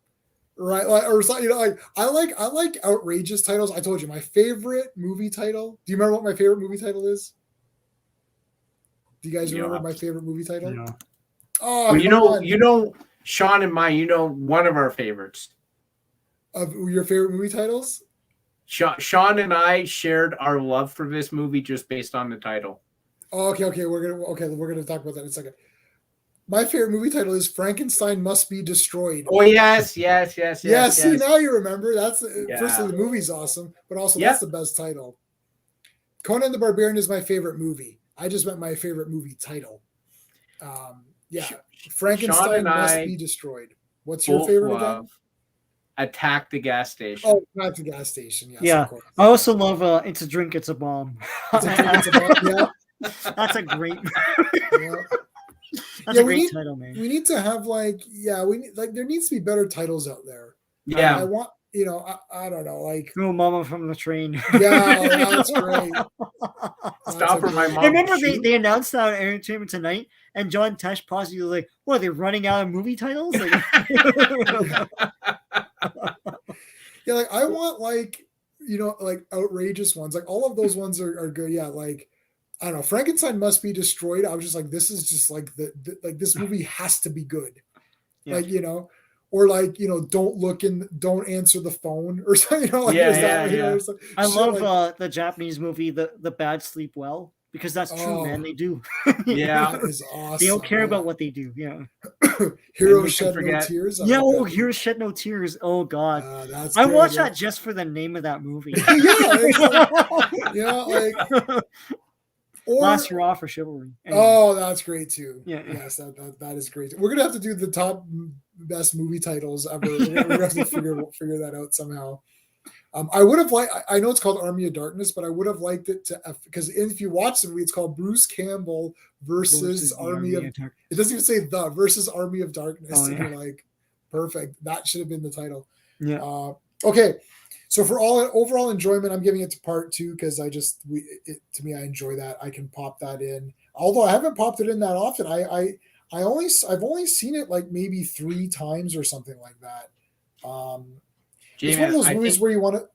Right, like, or something, like I like outrageous titles. I told you my favorite movie title. Do you remember what my favorite movie title is? Do you guys remember my favorite movie title? No. Oh, you know, Sean and mine. One of our favorites of your favorite movie titles. Sean and I shared our love for this movie just based on the title. Oh, okay, we're gonna talk about that in a second. My favorite movie title is Frankenstein Must Be Destroyed. Oh, yes. See, now you remember. Firstly, the movie's awesome, but also that's the best title. Conan the Barbarian is my favorite movie. I just meant my favorite movie title. Frankenstein Must Be Destroyed. What's your favorite again? Attack the Gas Station. Oh, Attack the Gas Station. Yes, yeah. I also love It's a Drink, It's a Bomb. It's a Bomb, yeah. That's a great That's a great title, man. We need to have there needs to be better titles out there. Yeah. I want, I don't know, like Throw Mama from the Train. Yeah, that's great. Stop her, my mom. Remember they announced that on Entertainment Tonight, and John Tesh positively was like, "What? Are they running out of movie titles?" Like, yeah, like I want like outrageous ones. Like all of those ones are good. Yeah, like I don't know. Frankenstein Must Be Destroyed. I was just like, this is just like this movie has to be good. Yeah. Like, or like, don't answer the phone or something. I love the Japanese movie, the Bad Sleep Well, because that's true, man. They do. Yeah, that is awesome. They don't care about what they do. Yeah. Heroes Shed No Tears. Heroes Shed No Tears. Oh God, I watched that just for the name of that movie. Or, Last Hurrah for Chivalry. Anyway. Oh, that's great too. Yeah. Yes, that is great. We're gonna have to do the top best movie titles ever. We're gonna have to figure that out somehow. I would have liked. I know it's called Army of Darkness, but I would have liked it to because if you watch the movie, it's called Bruce Campbell versus Army of. It doesn't even say the versus Army of Darkness. Oh, yeah. And you're like, perfect. That should have been the title. Yeah. Okay. So for overall enjoyment, I'm giving it to part 2 because I enjoy that. I can pop that in. Although I haven't popped it in that often. I've only seen it like maybe 3 times or something like that. It's one of those movies where you want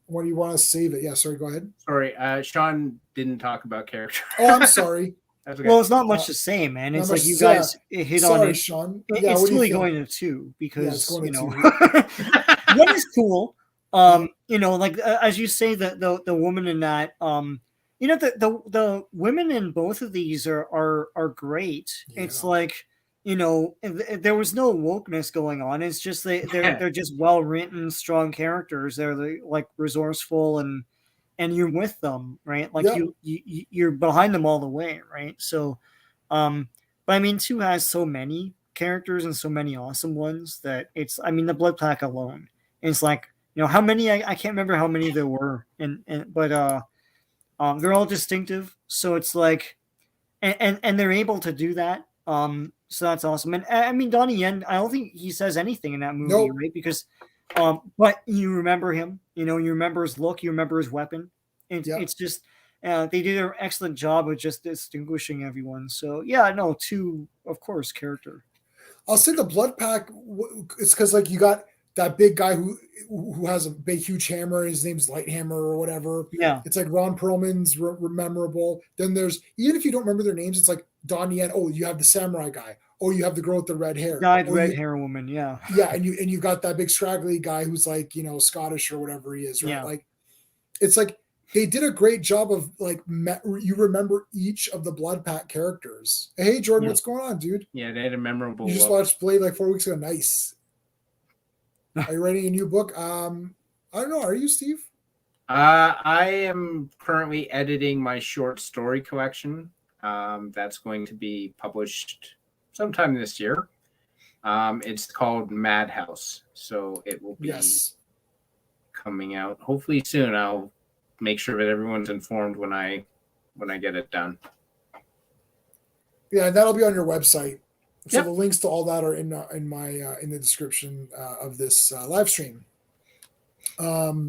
to save it. Yeah, sorry, go ahead. Sorry, Sean didn't talk about character. Oh, I'm sorry. Okay. Well, it's not much to say, man. It's like you guys hit on it. Sean. It's really going to 2 because what is cool. Like as you say, the woman in that, the women in both of these are great. Yeah. It's like, there was no wokeness going on. It's just they're just well written, strong characters. They're like resourceful and you're with them, right? Like you're behind them all the way, right? So, but I mean, 2 has so many characters and so many awesome ones that the Blood Pack alone, it's like. How many? I can't remember how many there were, but they're all distinctive. So it's like, and they're able to do that. So that's awesome. And I mean, Donnie Yen, I don't think he says anything in that movie, right? Because, but you remember him. You remember his look. You remember his weapon. It's just they did an excellent job of just distinguishing everyone. So 2, of course, character. I'll say the Blood Pack. It's because like you got. That big guy who has a big, huge hammer, and his name's Lighthammer or whatever. Yeah. It's like Ron Perlman's memorable. Then there's, even if you don't remember their names, it's like Donnie Yen. Oh, you have the samurai guy. Oh, you have the girl with the red hair. Red hair woman, yeah. Yeah, and you got that big scraggly guy who's like, Scottish or whatever he is, right? Yeah. Like, it's like they did a great job of like, you remember each of the Blood Pack characters. Hey, Jordan, what's going on, dude? Yeah, they had a memorable You just watched Blade like 4 weeks ago. Nice. Are you writing a new book? I don't know. Are you, Steve? I am currently editing my short story collection. That's going to be published sometime this year. It's called Madhouse, so it will be coming out hopefully soon. I'll make sure that everyone's informed when I get it done. Yeah, that'll be on your website. So Yep. the links to all that are in the description of this live stream. What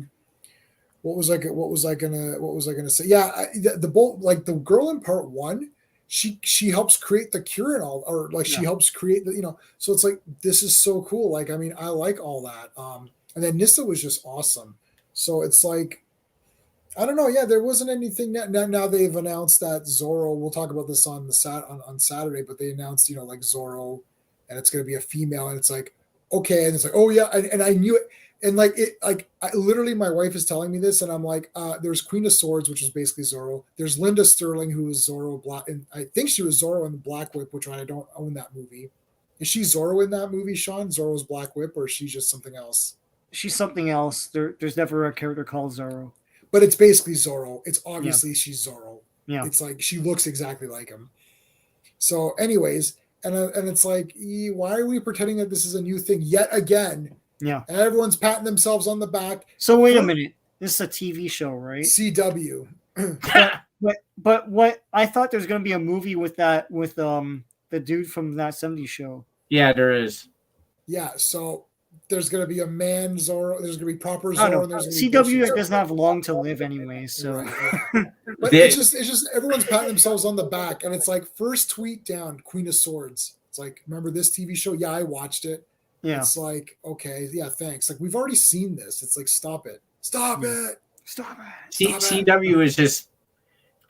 was I gonna say? Yeah, the girl in part 1, she helps create the cure and all, or like she helps create the, so it's like, this is so cool. Like, I mean, I like all that. And then Nissa was just awesome. So it's like, I don't know. Yeah, there wasn't anything. Now they've announced that Zorro. We'll talk about this on Saturday, but they announced, like Zorro, and it's going to be a female, and it's like, okay, and it's like, oh yeah, and I knew it, and like it, like literally, my wife is telling me this, and I'm like, there's Queen of Swords, which was basically Zorro. There's Linda Sterling, who was Zorro Black, and I think she was Zorro in the Black Whip, which I don't own that movie. Is she Zorro in that movie, Sean? Zorro's Black Whip, or is she just something else? She's something else. There's never a character called Zorro. But it's basically Zorro. It's obviously she's Zorro. Yeah. It's like she looks exactly like him. So, anyways, and it's like, why are we pretending that this is a new thing yet again? Yeah. And everyone's patting themselves on the back. So wait a minute. This is a TV show, right? CW. but what I thought there's going to be a movie with the dude from that 70s show. Yeah, there is. Yeah. So there's going to be a man Zorro. There's going to be proper Zorro. And there's CW doesn't have long to live anyway, so. Right. But it's just everyone's patting themselves on the back, and it's like, first tweet down, Queen of Swords. It's like, remember this TV show? Yeah, I watched it. Yeah. It's like, okay, yeah, thanks. Like, we've already seen this. It's like, stop it. CW is just,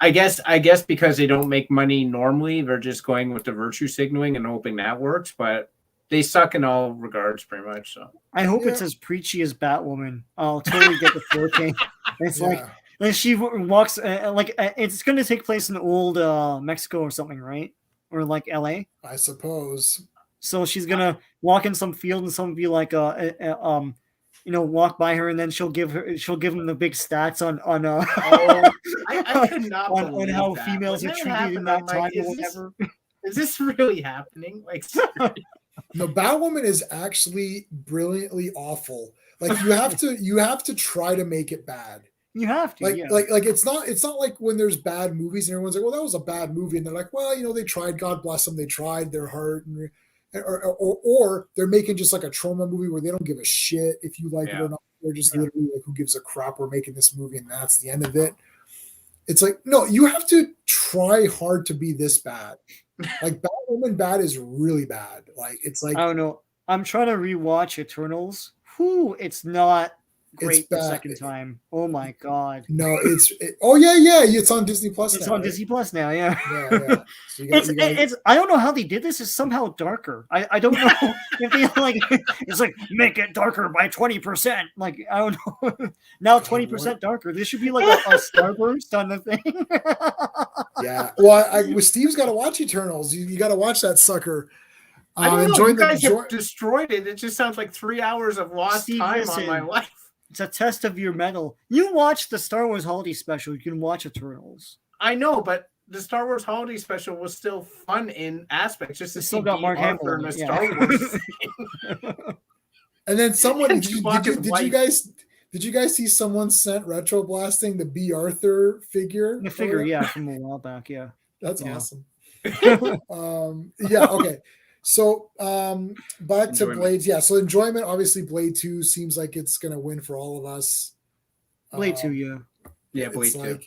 I guess because they don't make money normally, they're just going with the virtue signaling and hoping that works, but they suck in all regards, pretty much. So I hope it's as preachy as Batwoman. I'll totally get the 4K. It's like, and she walks it's going to take place in old Mexico or something, right? Or like LA, I suppose. So she's gonna walk in some field and someone be like, walk by her, and then she'll give him the big stats on I could not on how females are treated in that time or whatever. Is this really happening? Like, no, Batwoman is actually brilliantly awful. Like, you have to try to make it bad. You have to, like it's not like when there's bad movies and everyone's like, well, that was a bad movie, and they're like, well, they tried. God bless them, they tried their heart, or they're making just like a trauma movie where they don't give a shit if you like it or not. They're just literally like, who gives a crap? We're making this movie, and that's the end of it. It's like, no, you have to try hard to be this bad. Like, Batwoman bad is really bad. Like, it's like, I don't know. I'm trying to rewatch Eternals. It's not great the second time. Oh my god. No, it's on Disney Plus. It's on Disney Plus now. Yeah. So it's I don't know how they did this. It's somehow darker. I don't know if they like. It's like, make it darker by 20%. Like, I don't know. Now 20% darker. This should be like a starburst on the thing. Yeah. Well, Steve's got to watch Eternals. You got to watch that sucker. I don't know. You guys have destroyed it. It just sounds like 3 hours of lost time on my life. It's a test of your mettle. You watch the Star Wars Holiday Special. You can watch Eternals. I know, but the Star Wars Holiday Special was still fun in aspects. Just to still got Marc Hamill in a Star Wars. And then someone did you guys see someone sent retro blasting the B. Arthur figure? The figure, from a while back, yeah. That's awesome. Okay. So back to Blades. Yeah, so enjoyment. Obviously, Blade 2 seems like it's gonna win for all of us. Blade 2, yeah. Yeah, Blade 2.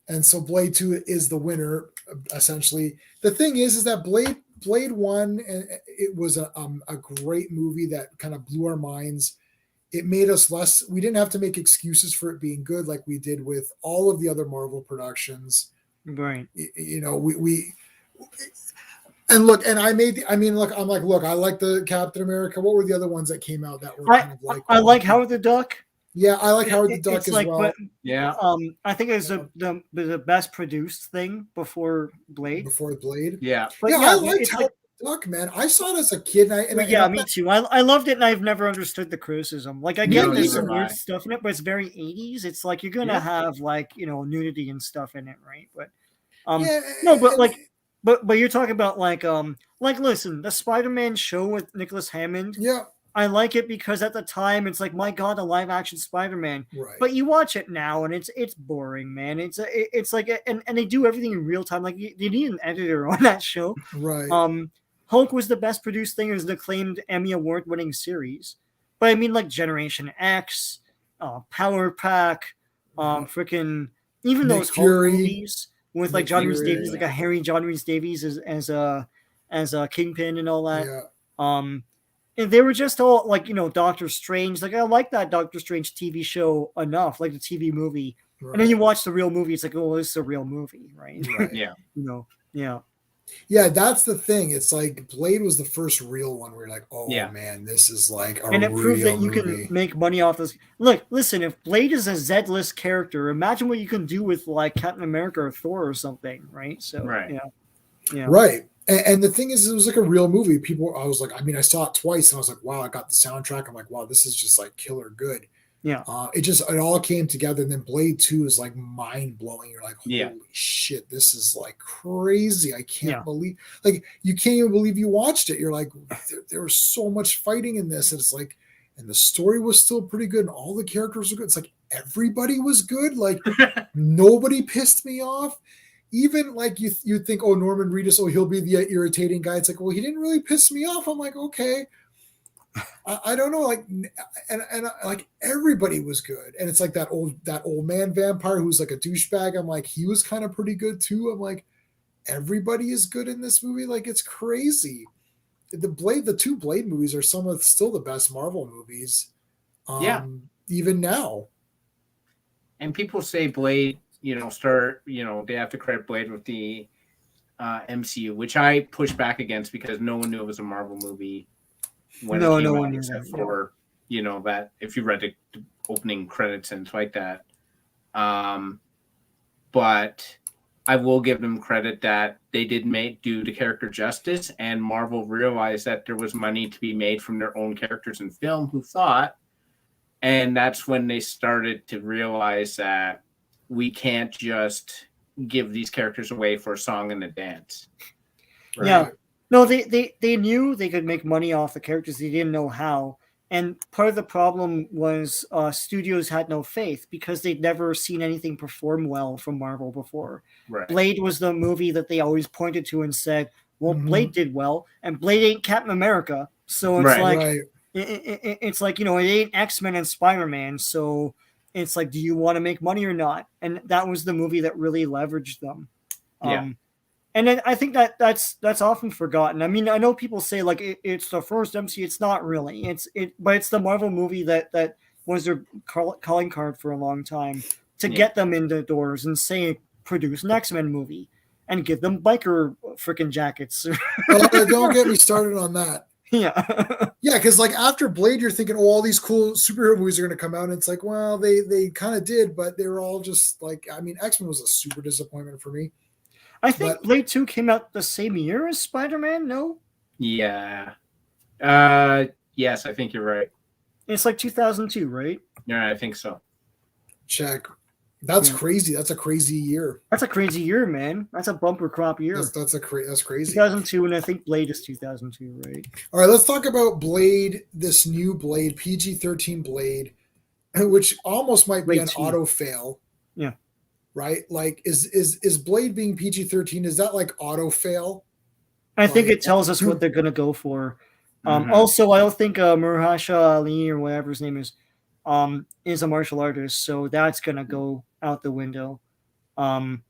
And so Blade 2 is the winner, essentially. The thing is that Blade 1, and it was a great movie that kind of blew our minds. It made us less, we didn't have to make excuses for it being good like we did with all of the other Marvel productions. Right. We and look, and I like the Captain America. What were the other ones that came out that were kind of like? I like Howard the Duck. Yeah, I like Howard the Duck as well. But, I think it's the best produced thing before Blade. Yeah. But I liked Howard the Duck, man. I saw it as a kid. Me too. I loved it, and I've never understood the criticism. Like, I get there's some weird stuff in it, but it's very 80s. It's like you're gonna have nudity and stuff in it, right? But But you're talking about like listen, the Spider-Man show with Nicholas Hammond. Yeah. I like it because at the time it's like, my God, a live action Spider-Man. Right. But you watch it now and it's boring, man. It's like and they do everything in real time. Like you need an editor on that show. Right. Hulk was the best produced thing. It was an acclaimed Emmy Award winning series. But I mean, like Generation X, Power Pack, freaking even Nick those Fury. Hulk movies with like Nick John Rhys Fury, Davies, like a Harry John Rhys Davies as a Kingpin and all that. Yeah. And they were just all like, Doctor Strange. Like I like that Doctor Strange TV show enough, like the TV movie. Right. And then you watch the real movie, it's like, oh, this is a real movie, right? Right. Yeah. Yeah. Yeah, that's the thing. It's like Blade was the first real one where you're like, oh man, this is like a and it real proved that you movie. can make money off this. Look, listen, if Blade is a Z-list character, imagine what you can do with like Captain America or Thor or something, right? So yeah. Right. And the thing is, it was like a real movie. I was like, I mean, I saw it twice and I was like, wow, I got the soundtrack. I'm like, wow, this is just like killer good. Yeah. It all came together. And then Blade 2 is like mind blowing. You're like, holy shit, this is like crazy. I can't believe, like, you can't even believe you watched it. You're like, there was so much fighting in this. And it's like, and the story was still pretty good. And all the characters were good. It's like everybody was good. Like nobody pissed me off. Even like you think, oh, Norman Reedus, he'll be the irritating guy. It's like, well, he didn't really piss me off. I'm like, okay. I don't know, like, and like everybody was good, and it's like that old man vampire who's like a douchebag. I'm like, he was kind of pretty good too. I'm like, everybody is good in this movie. Like, it's crazy. The two Blade movies are some of still the best Marvel movies. Even now. And people say Blade, they have to credit Blade with the MCU, which I push back against because no one knew it was a Marvel movie. When no it came one out, knew except that. for that if you read the opening credits and stuff like that. But I will give them credit that they did do the character justice, and Marvel realized that there was money to be made from their own characters in film who thought, and that's when they started to realize that we can't just give these characters away for a song and a dance. Right? Yeah. No, they knew they could make money off the characters. They didn't know how. And part of the problem was studios had no faith because they'd never seen anything perform well from Marvel before. Right. Blade was the movie that they always pointed to and said, well, Blade did well, and Blade ain't Captain America. So it's it's like, it ain't X-Men and Spider-Man. So it's like, do you want to make money or not? And that was the movie that really leveraged them. And then I think that's often forgotten. I mean, I know people say like it's the first MCU. It's not really. But it's the Marvel movie that was their calling card for a long time to get them into doors and say produce an X-Men movie and give them biker freaking jackets. Don't get me started on that. Yeah, because like after Blade, you're thinking, all these cool superhero movies are going to come out, and it's like, well, they kind of did, but they were all just like, I mean, X-Men was a super disappointment for me. I think Blade 2 came out the same year as Spider-Man, no? Yeah. Yes, I think you're right. It's like 2002, right? Yeah, I think so. Check. That's crazy. That's a crazy year. That's a crazy year, man. That's a bumper crop year. That's crazy. 2002, and I think Blade is 2002, right? All right, let's talk about Blade, this new Blade, PG-13 Blade, which almost might be an auto fail. Yeah. Right? Like, is Blade being PG-13, is that like auto fail? I think it tells us what they're going to go for. Also, I don't think Mahershala Ali or whatever his name is a martial artist, so that's going to go out the window. Like,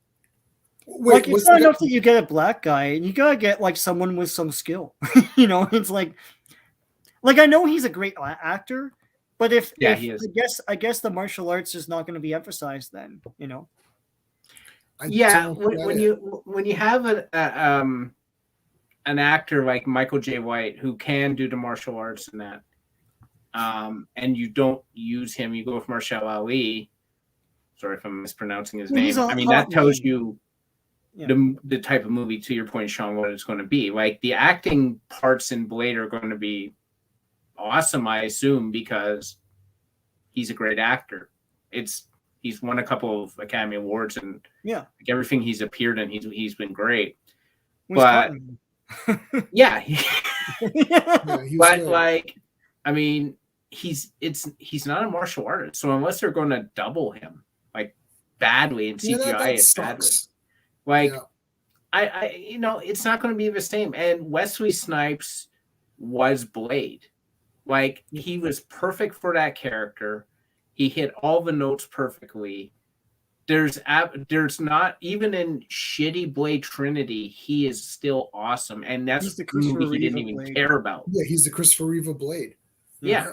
it's not enough that you get a black guy, and you got to get like someone with some skill. It's like I know he's a great actor, but if he is. I guess the martial arts is not going to be emphasized then, when you have an actor like Michael J. White who can do the martial arts and that, and you don't use him, you go with Mahershala Ali. Sorry if I'm mispronouncing his name. I mean, that tells you the type of movie, to your point, Sean, what it's going to be. Like, the acting parts in Blade are going to be awesome, I assume, because he's a great actor. He's won a couple of Academy Awards, and like everything he's appeared in, he's been great. But yeah, but good. like, I mean, he's not a martial artist, so unless they're going to double him like badly and CGI it badly, like I it's not going to be the same. And Wesley Snipes was Blade, like he was perfect for that character. He hit all the notes perfectly. There's not even in shitty Blade Trinity, he is still awesome, and that's the movie he didn't even care about. Yeah, he's the Christopher Reeve of Blade. Yeah.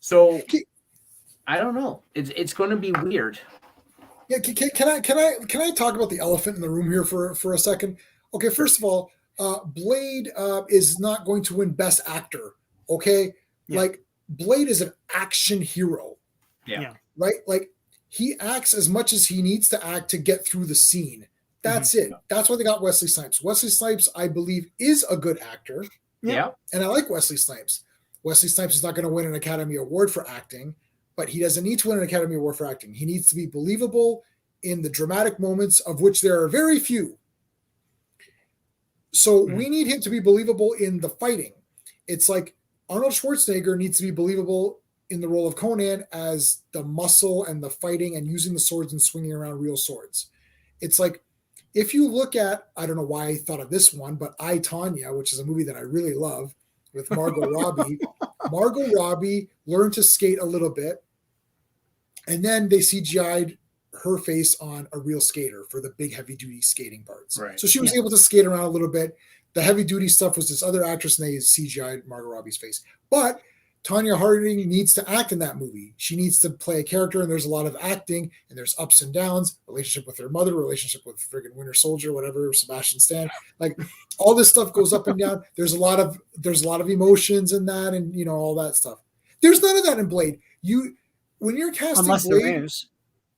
So I don't know. It's going to be weird. Yeah, can I talk about the elephant in the room here for a second? Okay, first of all, Blade is not going to win Best Actor. Okay, like Blade is an action hero. Yeah. Right. Like he acts as much as he needs to act to get through the scene. That's it. That's why they got Wesley Snipes. Wesley Snipes, I believe, is a good actor. Yeah. And I like Wesley Snipes. Wesley Snipes is not going to win an Academy Award for acting, but he doesn't need to win an Academy Award for acting. He needs to be believable in the dramatic moments, of which there are very few. So we need him to be believable in the fighting. It's like Arnold Schwarzenegger needs to be believable in the role of Conan as the muscle and the fighting and using the swords and swinging around real swords. It's like, if you look at, I don't know why I thought of this one, but I, Tonya, which is a movie that I really love with Margot Robbie. Margot Robbie learned to skate a little bit, and then they CGI'd her face on a real skater for the big heavy duty skating parts. Right. So she was able to skate around a little bit. The heavy duty stuff was this other actress, and they CGI'd Margot Robbie's face. But Tonya Harding needs to act in that movie. She needs to play a character, and there's a lot of acting, and there's ups and downs, relationship with her mother, relationship with friggin' Winter Soldier, whatever, Sebastian Stan. Like all this stuff goes up and down. There's a lot of emotions in that, and all that stuff. There's none of that in Blade. When you're casting unless Blade, there is.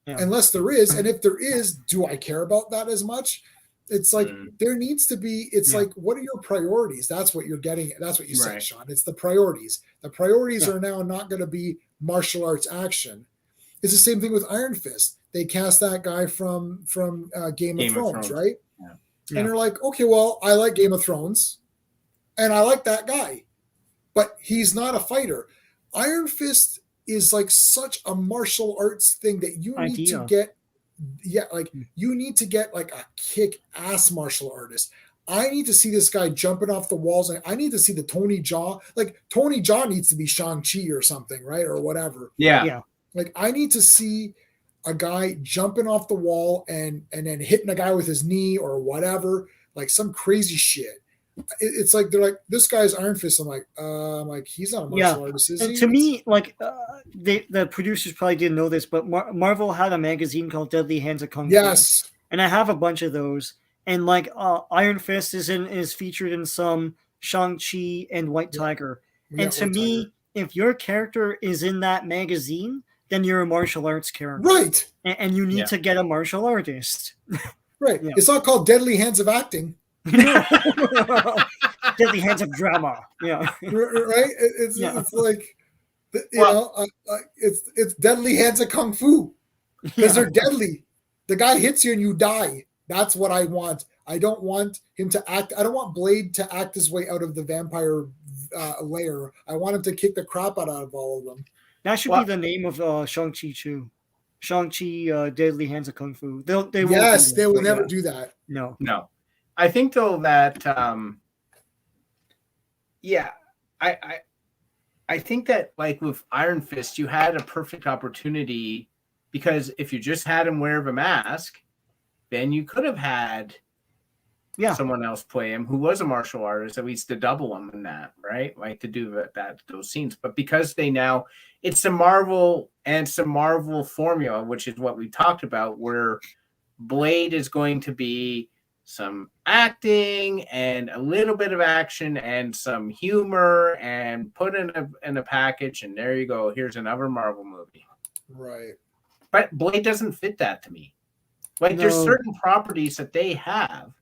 Yeah. Unless there is, and if there is, do I care about that as much? It's like there needs to be. It's like, what are your priorities? That's what you're getting. That's what you said, Sean. It's the priorities. The priorities are now not going to be martial arts action. It's the same thing with Iron Fist. They cast that guy from Game of Thrones, right? Yeah. And they're like, okay, well, I like Game of Thrones, and I like that guy, but he's not a fighter. Iron Fist is like such a martial arts thing that you need to get. Yeah, like you need to get like a kick-ass martial artist. I need to see this guy jumping off the walls, and I need to see the Tony Jaa. Like Tony Jaa needs to be Shang-Chi or something, right? Or whatever. Yeah. Like I need to see a guy jumping off the wall and then hitting a guy with his knee or whatever, like some crazy shit. It's like they're like, this guy's Iron Fist. I'm like, he's not a martial artist, is he? To me, like the producers probably didn't know this, but Marvel had a magazine called Deadly Hands of Kung Fu. Yes, and I have a bunch of those. And like Iron Fist is featured in some Shang-Chi and White Tiger. And to me, if your character is in that magazine, then you're a martial arts character, right? And you need to get a martial artist, right? Yeah. It's not called Deadly Hands of Acting. Deadly Hands of Drama, right? It's like it's Deadly Hands of Kung Fu because they're deadly. The guy hits you and you die. That's what I want. I don't want him to act. I don't want Blade to act his way out of the vampire lair. I want him to kick the crap out of all of them. That should be the name of Shang-Chi too. Shang-Chi, Deadly Hands of Kung Fu. They will never do that. No. I think though that I think that like with Iron Fist, you had a perfect opportunity because if you just had him wear the mask, then you could have had someone else play him who was a martial artist, at least to double him in that, right? Like to do those scenes. But because it's a Marvel formula, which is what we talked about, where Blade is going to be some acting and a little bit of action and some humor and put in a package, and there you go. Here's another Marvel movie. Right. But Blade doesn't fit that to me. Like there's certain properties that they have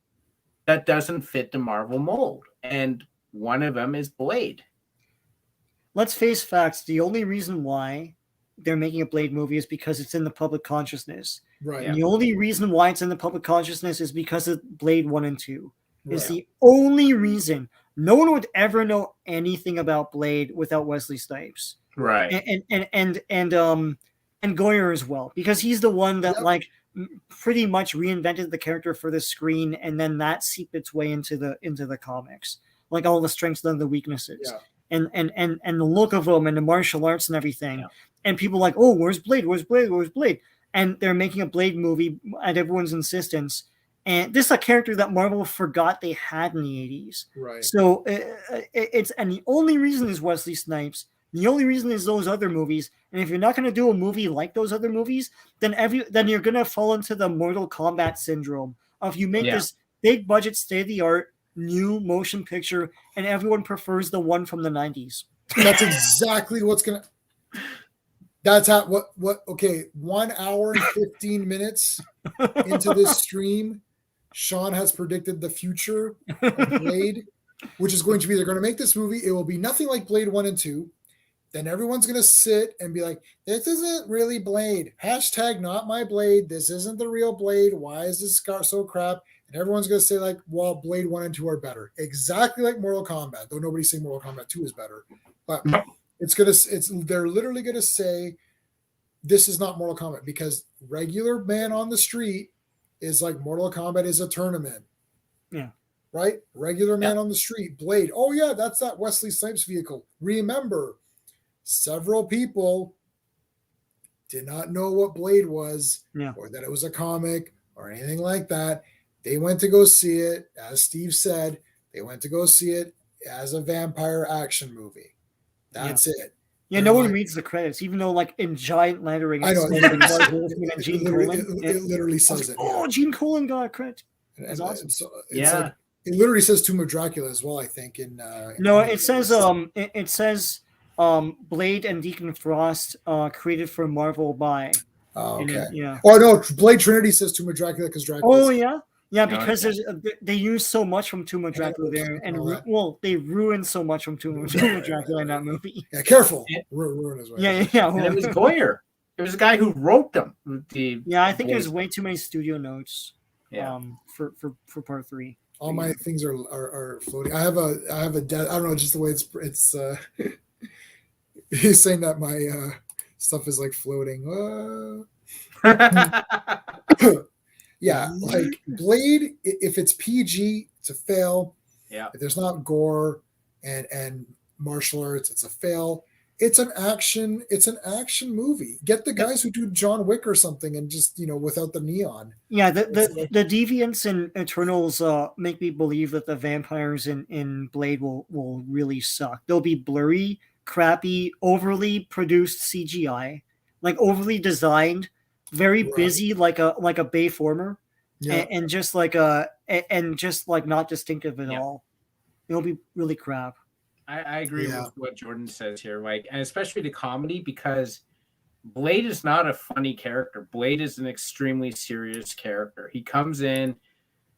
that doesn't fit the Marvel mold, and one of them is Blade. Let's face facts. The only reason why they're making a Blade movie is because it's in the public consciousness. Right. And the only reason why it's in the public consciousness is because of Blade 1 and 2. Is the only reason. No one would ever know anything about Blade without Wesley Snipes, right? And Goyer as well, because he's the one that pretty much reinvented the character for the screen, and then that seeped its way into the comics, like all the strengths and the weaknesses, and the look of him and the martial arts and everything. And people are like, oh, where's Blade? Where's Blade? Where's Blade? And they're making a Blade movie at everyone's insistence. And this is a character that Marvel forgot they had in the 80s. Right. So and the only reason is Wesley Snipes. The only reason is those other movies. And if you're not going to do a movie like those other movies, then you're going to fall into the Mortal Kombat syndrome of you make this big budget, state-of-the-art, new motion picture, and everyone prefers the one from the 90s. That's exactly what's going to... That's how... Okay, 1 hour and 15 minutes into this stream, Sean has predicted the future of Blade, which is going to be, they're going to make this movie. It will be nothing like Blade 1 and 2. Then everyone's going to sit and be like, this isn't really Blade. Hashtag not my Blade. This isn't the real Blade. Why is this so crap? And everyone's going to say like, well, Blade 1 and 2 are better. Exactly like Mortal Kombat, though nobody's saying Mortal Kombat 2 is better. But they're literally going to say, this is not Mortal Kombat, because regular man on the street is like Mortal Kombat is a tournament. Yeah. Right? Regular man on the street, Blade. Oh, yeah, that's that Wesley Snipes vehicle. Remember, several people did not know what Blade was or that it was a comic or anything like that. They went to go see it, as Steve said, they went to go see it as a vampire action movie. That's it. Yeah, no one reads the credits, even though, like, in giant lettering, I know. It literally says it. Oh, Gene Colan got a credit. That's awesome. So Like, it literally says Tomb of Dracula as well, I think. It says Blade and Deacon Frost created for Marvel by. Oh, okay. Then, Oh, no, Blade Trinity says Tomb of Dracula because Dracula. Oh, yeah? Yeah, because they use so much from Tomb of Dracula there, and they ruined so much from Tomb of Dracula in that movie. Yeah, careful. Ruin as well. Yeah. And it was Goyer. It was a guy who wrote them. I think there's way too many studio notes. For part 3. All my things are floating. I have a I don't know, just the way it's he's saying that my stuff is like floating. Yeah, like Blade, if it's PG, it's a fail. Yeah. If there's not gore and martial arts, it's a fail. It's an action movie. Get the guys who do John Wick or something and just, without the neon. Yeah, the deviants in Eternals make me believe that the vampires in Blade will really suck. They'll be blurry, crappy, overly produced CGI, like overly designed, very busy like a Bayformer, and just like not distinctive at all. It'll be really crap. I agree with what Jordan says here, like, and especially the comedy, because Blade is not a funny character. Blade is an extremely serious character. He comes in,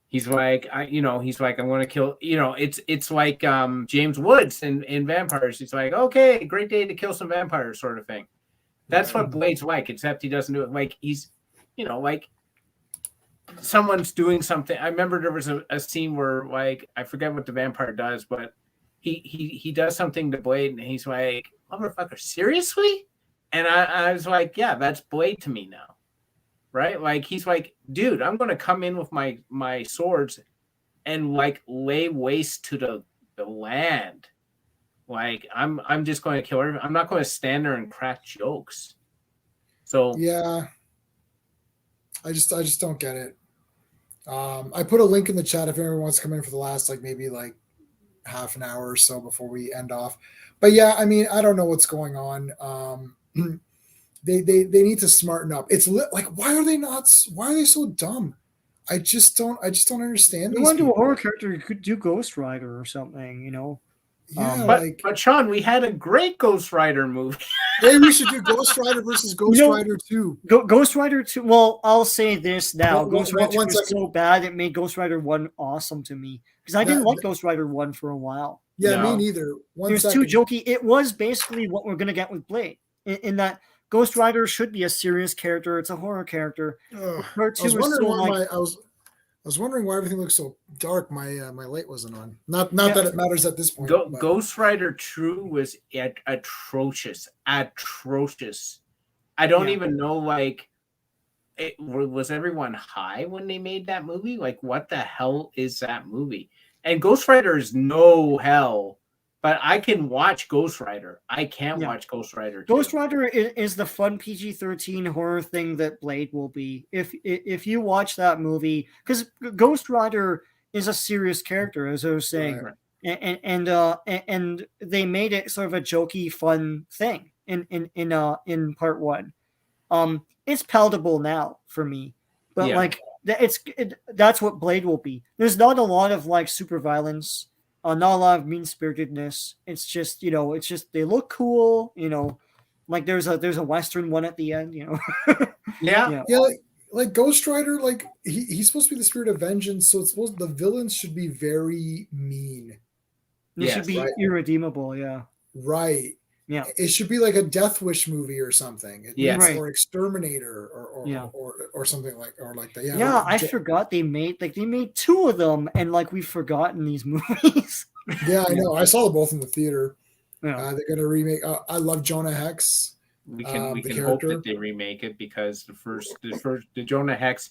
he's like, I'm going to kill. It's like James Woods in Vampires. He's like, okay, great day to kill some vampires, sort of thing. That's what Blade's like, except he doesn't do it like he's, like someone's doing something. I remember there was a scene where, like, I forget what the vampire does, but he does something to Blade, and he's like, motherfucker, seriously? And I was like, yeah, that's Blade to me now, right? Like, he's like, dude, I'm going to come in with my swords and, like, lay waste to the land. Like, I'm just going to kill her. I'm not going to stand there and crack jokes. So yeah, I just don't get it. I put a link in the chat if anyone wants to come in for the last, like, maybe like half an hour or so before we end off. But yeah, I mean, I don't know what's going on. They need to smarten up. It's like, why are they so dumb? I just don't understand. You want to do a horror character, you could do Ghost Rider or something, Yeah, but Sean, we had a great Ghost Rider movie. Maybe we should do Ghost Rider versus Ghost Rider 2. Ghost Rider 2. Well, I'll say this now. Ghost Rider 2 was second. so bad it made Ghost Rider 1 awesome to me, because I didn't like Ghost Rider 1 for a while. Yeah, me neither. There's too jokey. It was basically what we're gonna get with Blade, in that Ghost Rider should be a serious character. It's a horror character. Part 2 is so like. was wondering why everything looks so dark. My light wasn't on. Not that it matters at this point. Ghost Rider True was atrocious. I don't even know, like, was everyone high when they made that movie? Like, what the hell is that movie? And Ghost Rider is no hell, but I can watch Ghost Rider. I can't watch Ghost Rider 2. Ghost Rider is the fun PG-13 horror thing that Blade will be. If you watch that movie, because Ghost Rider is a serious character, as I was saying, Right. and they made it sort of a jokey, fun thing in part one. It's palatable now for me, but like that's what Blade will be. There's not a lot of like super violence, not a lot of mean spiritedness. It's just they look cool, like there's a Western one at the end, Yeah. Like Ghost Rider, like he's supposed to be the spirit of vengeance, so it's supposed the villains should be very mean. They should be irredeemable, Right. Yeah. It should be like a Death Wish movie or something. Or Exterminator or something like that. Yeah, I forgot they made 2 of them, and like we've forgotten these movies. Yeah, I know. I saw them both in the theater. Yeah. They're gonna remake. I love Jonah Hex. We can hope that they remake it, because the Jonah Hex,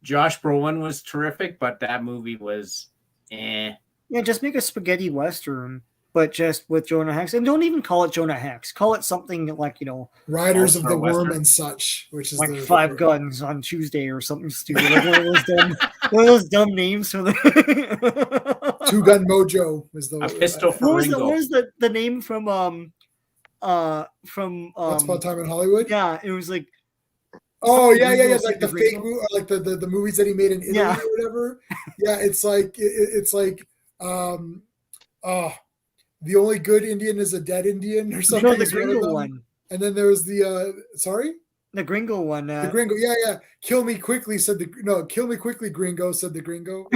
Josh Brolin was terrific, but that movie was Yeah, just make a spaghetti western, but just with Jonah Hex, and don't even call it Jonah Hex. Call it something like Riders of the Worm and such, which is like Five Guns on Tuesday or something stupid. Like one of those dumb names for the Two Gun Mojo was the a pistol for what Ringo. was the name from Once Upon a Time in Hollywood? Yeah, it was like like the fake movie, like the movies that he made in Italy or whatever. Yeah, it's like the only good Indian is a dead Indian or something. No, the Gringo one. And then there was the the Gringo one. The Gringo, Kill me quickly, kill me quickly, Gringo, said the Gringo.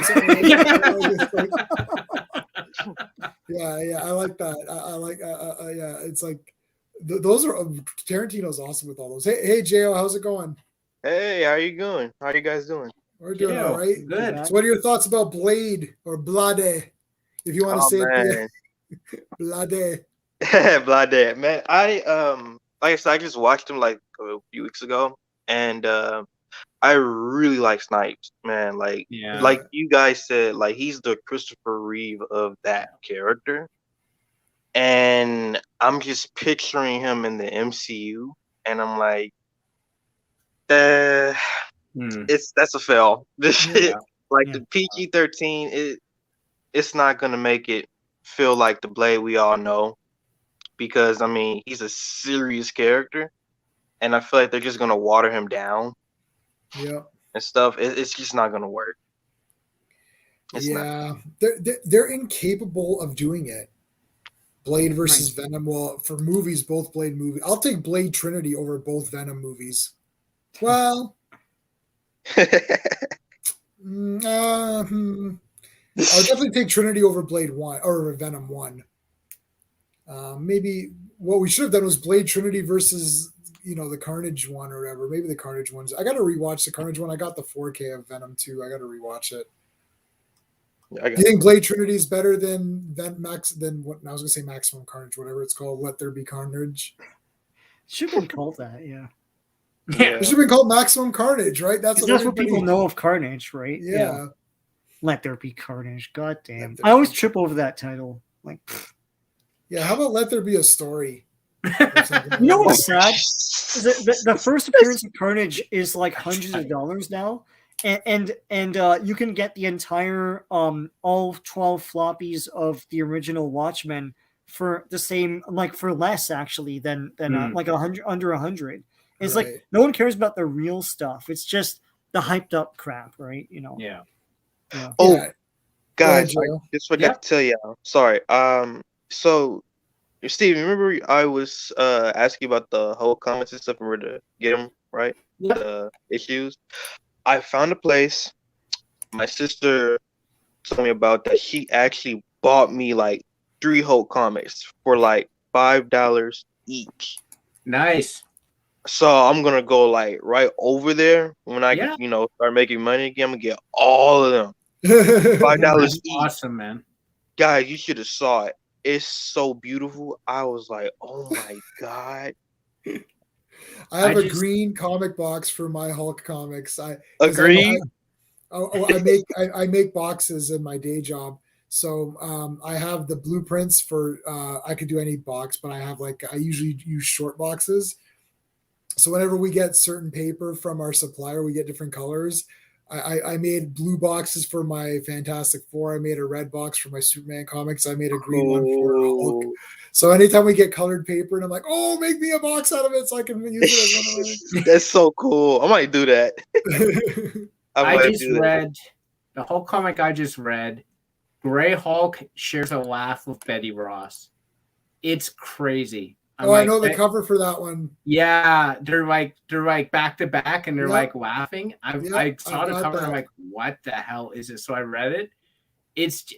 I like that. I like it's like those are Tarantino's awesome with all those. Hey Jo, how's it going? Hey, how you doing? How you guys doing? We're doing all right. Good. So what are your thoughts about Blade or Blade? If you want to say it, Blade. Blade, man. Like I said, I just watched him like a few weeks ago, and I really like Snipes, man. Like you guys said, like he's the Christopher Reeve of that character, and I'm just picturing him in the MCU, and I'm like, that's a fail. This shit, the PG-13, it's not gonna make it feel like the Blade we all know, because I mean he's a serious character, and I feel like they're just gonna water him down, and stuff. It's just not gonna work. They're incapable of doing it. Blade versus Venom. Well, for movies, both Blade movies. I'll take Blade Trinity over both Venom movies. Well, I'll definitely take Trinity over Blade 1 or Venom 1. Maybe what we should have done was Blade Trinity versus the Carnage one or whatever. Maybe the Carnage ones. I got to rewatch the Carnage one. I got the 4K of Venom 2. I got to rewatch it. Do you think Blade Trinity is better than what I was gonna say Maximum Carnage, whatever it's called? Let There Be Carnage. Should have been called that, yeah. It should have been called Maximum Carnage, right? That's what people know of Carnage, right? Yeah. Let There Be Carnage. God damn. I always trip over that title. Like, yeah, how about Let There Be a Story? You know what's sad? The first appearance of Carnage is like hundreds of dollars now. And you can get the entire all 12 floppies of the original Watchmen for the same, like for less actually than like 100 under 100. It's like no one cares about the real stuff. It's just the hyped up crap, right? Yeah. Oh, guys, I just forgot to tell y'all. Sorry. So, Steve, remember I was asking about the whole comments and stuff and where to get them, right? Yeah. The issues. I found a place. My sister told me about that. She actually bought me like 3 Hulk comics for like $5 each. Nice. So I'm gonna go like right over there when I start making money again. I'm gonna get all of them. $5 each. Awesome, man. Guys, you should have saw it. It's so beautiful. I was like, oh my god. I have a green comic box for my Hulk comics. I make boxes in my day job. So I have the blueprints for I could do any box, but I usually use short boxes. So whenever we get certain paper from our supplier, we get different colors. I made blue boxes for my Fantastic Four. I made a red box for my Superman comics. I made a green one for Hulk. So anytime we get colored paper, and I'm like, oh, make me a box out of it so I can use it as one of my... That's so cool. I might do that. I just read the Hulk comic I just read. Grey Hulk shares a laugh with Betty Ross. It's crazy. I know the cover for that one. Yeah, they're like back to back, and they're like laughing. I saw the cover. And I'm like, what the hell is it? So I read it.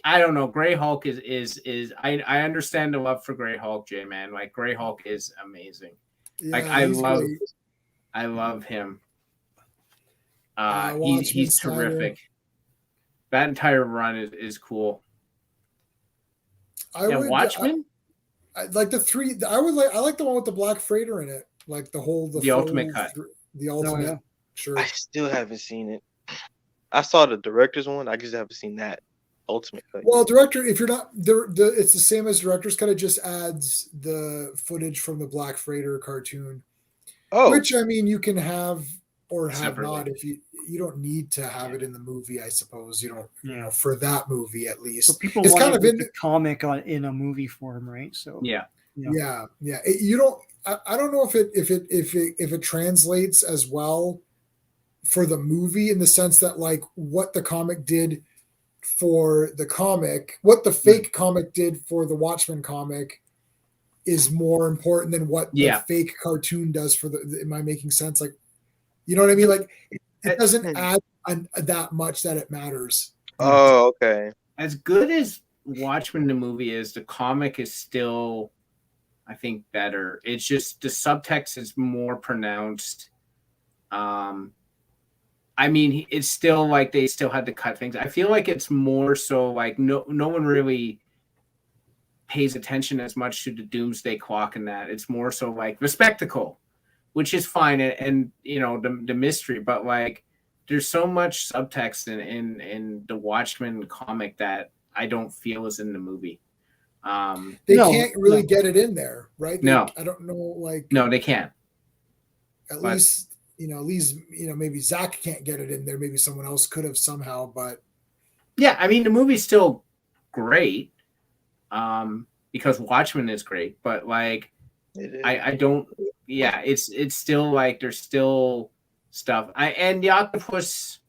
I don't know. Grey Hulk is I understand the love for Grey Hulk, J man. Like Grey Hulk is amazing. Yeah, I love him. He's terrific. That entire run is cool. Watchmen. I like the three. I like the one with the Black Freighter in it. Like the ultimate cut. The ultimate. Yeah. Sure. I still haven't seen it. I saw the director's one. I just haven't seen that ultimate cut. Well, director, if you're not it's the same as director's cut. It just adds the footage from the Black Freighter cartoon. Oh, which I mean, you can have or have separately. Not if you don't need to have it in the movie. I suppose you don't. For that movie at least. So people want kind of in the comic in a movie form, right? So yeah. You don't. I don't know if it translates as well for the movie in the sense that like what the comic did for the comic, what the fake comic did for the Watchmen comic is more important than what the fake cartoon does for the. Am I making sense? Like, you know what I mean? Like, it doesn't add that much that it matters. Oh, okay. As good as Watchmen the movie is, the comic is still, I think, better. It's just the subtext is more pronounced. I mean, it's still like they still had to cut things. I feel like it's more so like no one really pays attention as much to the Doomsday Clock and that. It's more so like the spectacle, which is fine, and the mystery, but like there's so much subtext in the Watchmen comic that I don't feel is in the movie. They can't really get it in there, right? I don't know, like no, they can't. At least maybe Zach can't get it in there. Maybe someone else could have somehow, but yeah, I mean the movie's still great, because Watchmen is great, but like I don't. Yeah, it's still like there's still stuff. And the octopus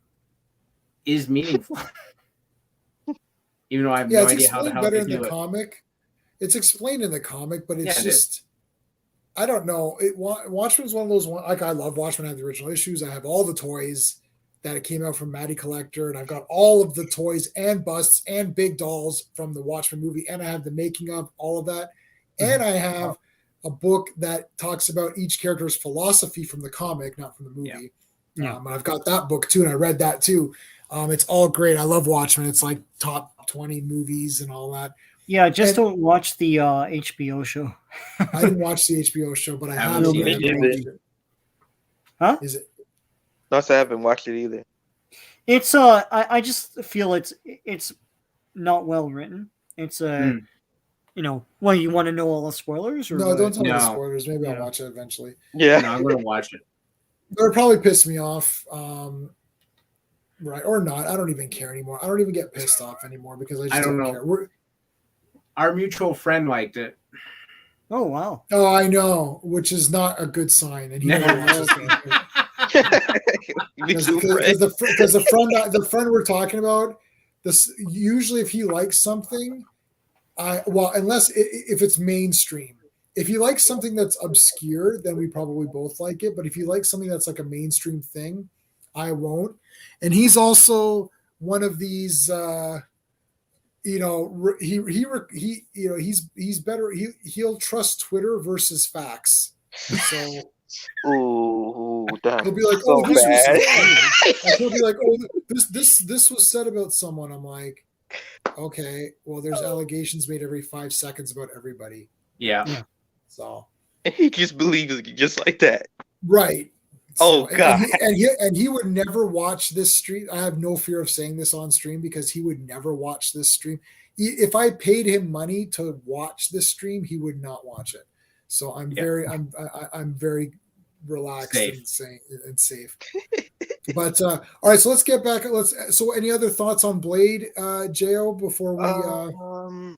is meaningful, even though I have no idea how the hell they do it. Comic. It's explained in the comic, but it's just I don't know. Watchmen's one of those like I love Watchmen. I have the original issues. I have all the toys that it came out from Matty Collector, and I've got all of the toys and busts and big dolls from the Watchmen movie, and I have the making of all of that, and I have a book that talks about each character's philosophy from the comic, not from the movie. Yeah. And I've got that book too, and I read that too. It's all great. I love Watchmen. It's like top 20 movies and all that. Yeah, don't watch the HBO show. I didn't watch the HBO show, but I have seen it. Huh? Is it? No, I haven't watched it either. It's I just feel it's not well written. It's well, you want to know all the spoilers? Or no, don't tell me the spoilers. Maybe I'll watch it eventually. Yeah, no, I'm gonna watch it. It'll probably piss me off, right or not. I don't even care anymore. I don't even get pissed off anymore because I just don't care. Our mutual friend liked it. Oh wow! Oh, I know, which is not a good sign. And he never watches because the friend we're talking about, this usually if he likes something, unless if it's mainstream. If you like something that's obscure, then we probably both like it. But if you like something that's like a mainstream thing, I won't. And he's also one of these. He's better. He'll trust Twitter versus facts. Ooh, that's He'll be like, so "Oh, this was bad. said." Like, he'll be like, "Oh, this was said about someone." I'm like, "Okay, well, there's allegations made every 5 seconds about everybody." Yeah. So. And he just believes it just like that. Right. Oh So, God. And he would never watch this stream. I have no fear of saying this on stream because he would never watch this stream. If I paid him money to watch this stream, he would not watch it. So I'm very relaxed and safe. But all right, so let's get back. So any other thoughts on Blade, Jo, before we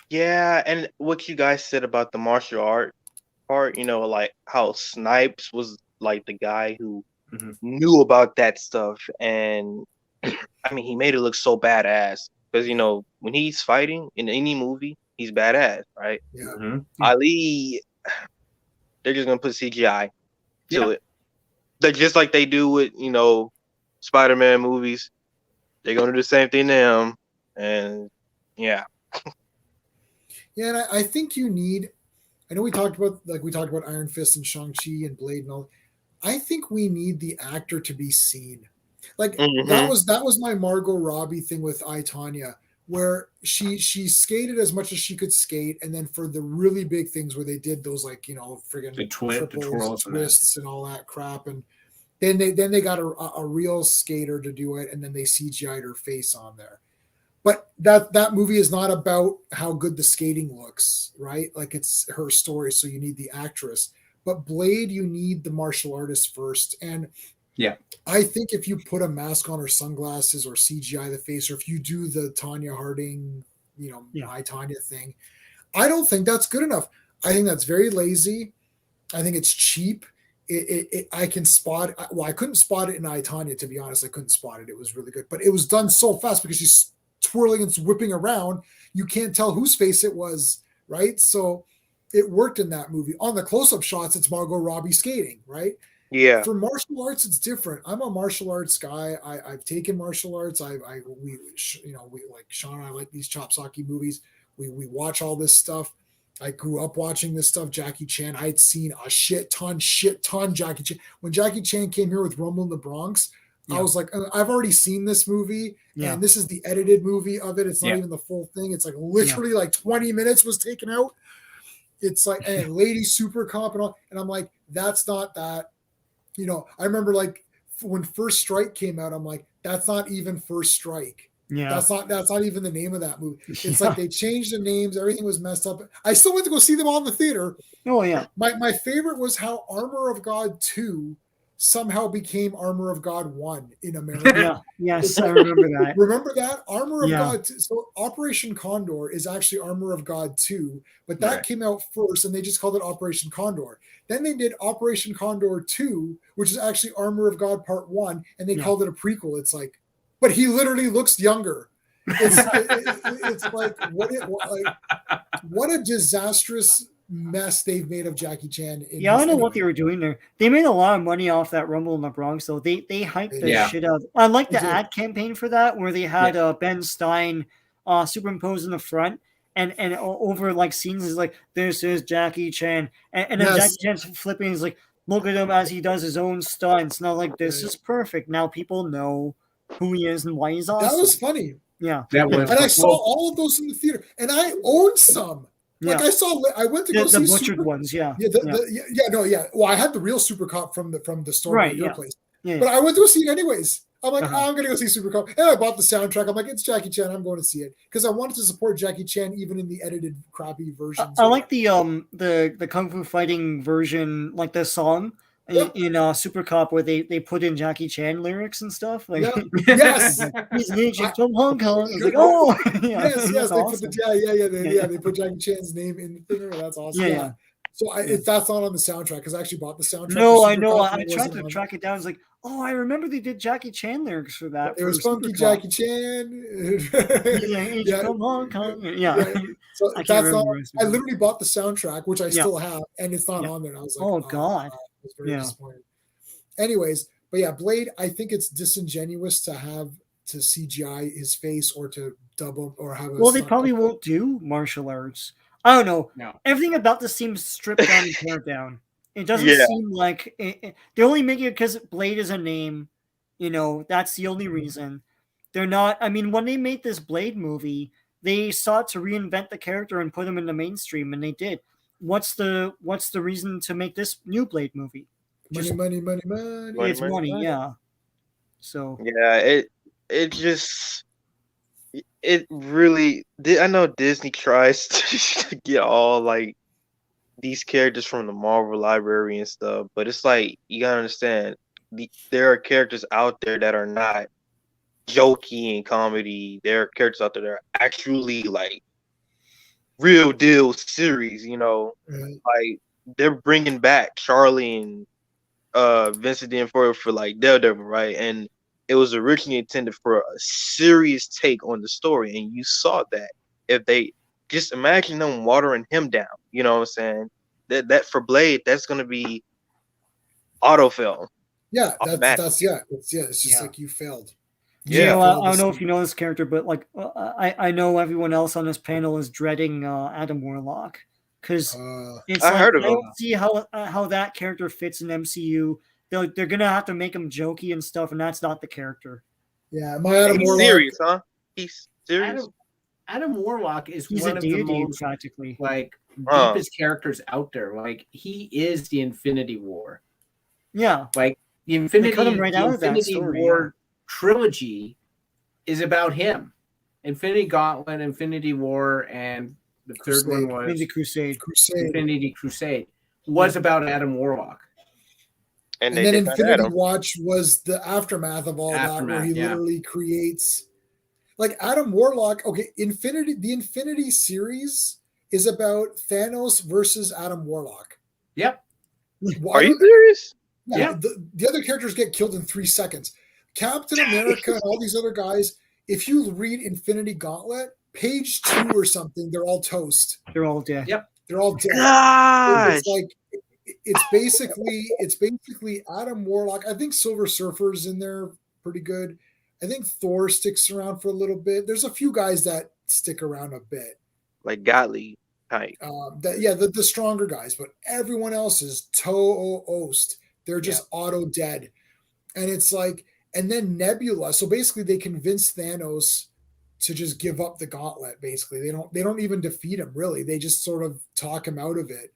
Yeah, and what you guys said about the martial art part, like how Snipes was like the guy who knew about that stuff, and I mean he made it look so badass because when he's fighting in any movie, he's badass, right? Yeah. Ali, they're just gonna put CGI to it. They're just like they do with Spider-Man movies. They're gonna do the same thing to him, and yeah. Yeah, and I think you need. I know we talked about Iron Fist and Shang-Chi and Blade and all. I think we need the actor to be seen. Like that was my Margot Robbie thing with I, Tonya, where she skated as much as she could skate, and then for the really big things where they did those friggin' the twirls, twists and all that crap, and then they got a real skater to do it, and then they CGI'd her face on there. But that movie is not about how good the skating looks, right? Like it's her story, so you need the actress. But Blade, you need the martial artist first. And I think if you put a mask on or sunglasses or CGI the face, or if you do the Tonya Harding, I, Tonya thing, I don't think that's good enough. I think that's very lazy. I think it's cheap. I can spot. Well, I couldn't spot it in I, Tonya, to be honest. I couldn't spot it. It was really good, but it was done so fast because she's twirling and whipping around. You can't tell whose face it was, right? So it worked in that movie. On the close-up shots, it's Margot Robbie skating, right? Yeah. For martial arts, it's different. I'm a martial arts guy. I've taken martial arts. We like Sean and I like these Chopsaki movies. We watch all this stuff. I grew up watching this stuff. Jackie Chan. I had seen a shit ton Jackie Chan. When Jackie Chan came here with Rumble in the Bronx, I was like, I've already seen this movie, and this is the edited movie of it. It's not even the full thing. It's like literally like 20 minutes was taken out. It's like, and Lady Super Cop and all. And I'm like, that's not that. I remember like when First Strike came out, I'm like, that's not even First Strike. Yeah. That's not even the name of that movie. It's like they changed the names. Everything was messed up. I still went to go see them all in the theater. Oh, yeah. My favorite was how Armor of God 2 somehow became Armor of God 1 in America. Yes, I remember that. Remember that? Armor of God 2. So Operation Condor is actually Armor of God 2, but that came out first, and they just called it Operation Condor. Then they did Operation Condor 2, which is actually Armor of God Part 1, and they called it a prequel. It's like, but he literally looks younger. It's like, what a disastrous mess they've made of Jackie Chan. I don't know what they were doing there. They made a lot of money off that Rumble in the Bronx, though. They hyped the shit out. I like the ad campaign for that, where they had Ben Stein superimposed in the front, and over like scenes is like, this is Jackie Chan, and then Jackie Chan's flipping. He's like, look at him as he does his own stunts. Now, like, this is perfect. Now people know who he is and why he's awesome. That was funny. Yeah, that was. And I saw all of those in the theater, and I owned some. Like I went to go see the butchered ones. Well, I had the real Super Cop from the store at your place. Yeah. But I went to go see it anyways. I'm like, I'm gonna go see Super Cop, and I bought the soundtrack. I'm like, it's Jackie Chan. I'm going to see it because I wanted to support Jackie Chan even in the edited crappy versions. I like the Kung Fu Fighting version, like the song. In Super Cop, where they put in Jackie Chan lyrics and stuff, like yes, he's an agent from Hong Kong. It's like, oh, yes, they awesome. put they put Jackie Chan's name in the thing. That's awesome. Yeah. So that's not on the soundtrack because I actually bought the soundtrack. No, I know. I tried to track it down. It's like, oh, I remember they did Jackie Chan lyrics for that. It was funky Jackie Chan. Agent from Hong Kong. So that's not. I literally bought the soundtrack, which I still have, and it's not on there. And I was like, oh god. Was very disappointed. Anyways, but Blade, I think it's disingenuous to CGI his face or to dub him or have. They probably won't do martial arts. I don't know. No. Everything about this seems stripped down and pared down. It doesn't seem like they're only making it because Blade is a name. That's the only reason. They're not. I mean, when they made this Blade movie, they sought to reinvent the character and put him in the mainstream, and they did. What's the reason to make this new Blade movie? Money. It's money, yeah. So yeah, it really. I know Disney tries to get all like these characters from the Marvel library and stuff, but it's like you gotta understand there are characters out there that are not jokey and comedy. There are characters out there that are actually like real deal series. Like they're bringing back Charlie and Vincent D'Onofrio for like Daredevil, right? And it was originally intended for a serious take on the story, and you saw that. If they just imagine them watering him down, you know what I'm saying? That for Blade, that's gonna be autofill. Yeah, that's it's just like you failed. Yeah, I don't know if you know this character, but like I know everyone else on this panel is dreading Adam Warlock because I don't see how that character fits in MCU. They're gonna have to make him jokey and stuff, and that's not the character. Yeah, my Adam Warlock. He's serious, huh? He's serious. Adam Warlock is one of the most practically deepest characters out there. Like he is the Infinity War. Yeah, like the Infinity War trilogy is about him. Infinity Gauntlet, Infinity War, and the third one was Infinity Crusade was about Adam Warlock. And then Infinity Watch was the aftermath of all that, where he literally creates. Like Adam Warlock, okay, the Infinity series is about Thanos versus Adam Warlock. Yep. Are you serious? Yeah. The other characters get killed in 3 seconds. Captain America and all these other guys, if you read Infinity Gauntlet, page 2 or something, they're all toast. They're all dead. Yep. They're all dead. Gosh. It's like it's basically Adam Warlock. I think Silver Surfer's in there pretty good. I think Thor sticks around for a little bit. There's a few guys that stick around a bit. Like Gottlieb type. The stronger guys, but everyone else is toast. They're just auto dead. And it's like, and then Nebula. So basically they convince Thanos to just give up the gauntlet, basically. They don't even defeat him, really. They just sort of talk him out of it.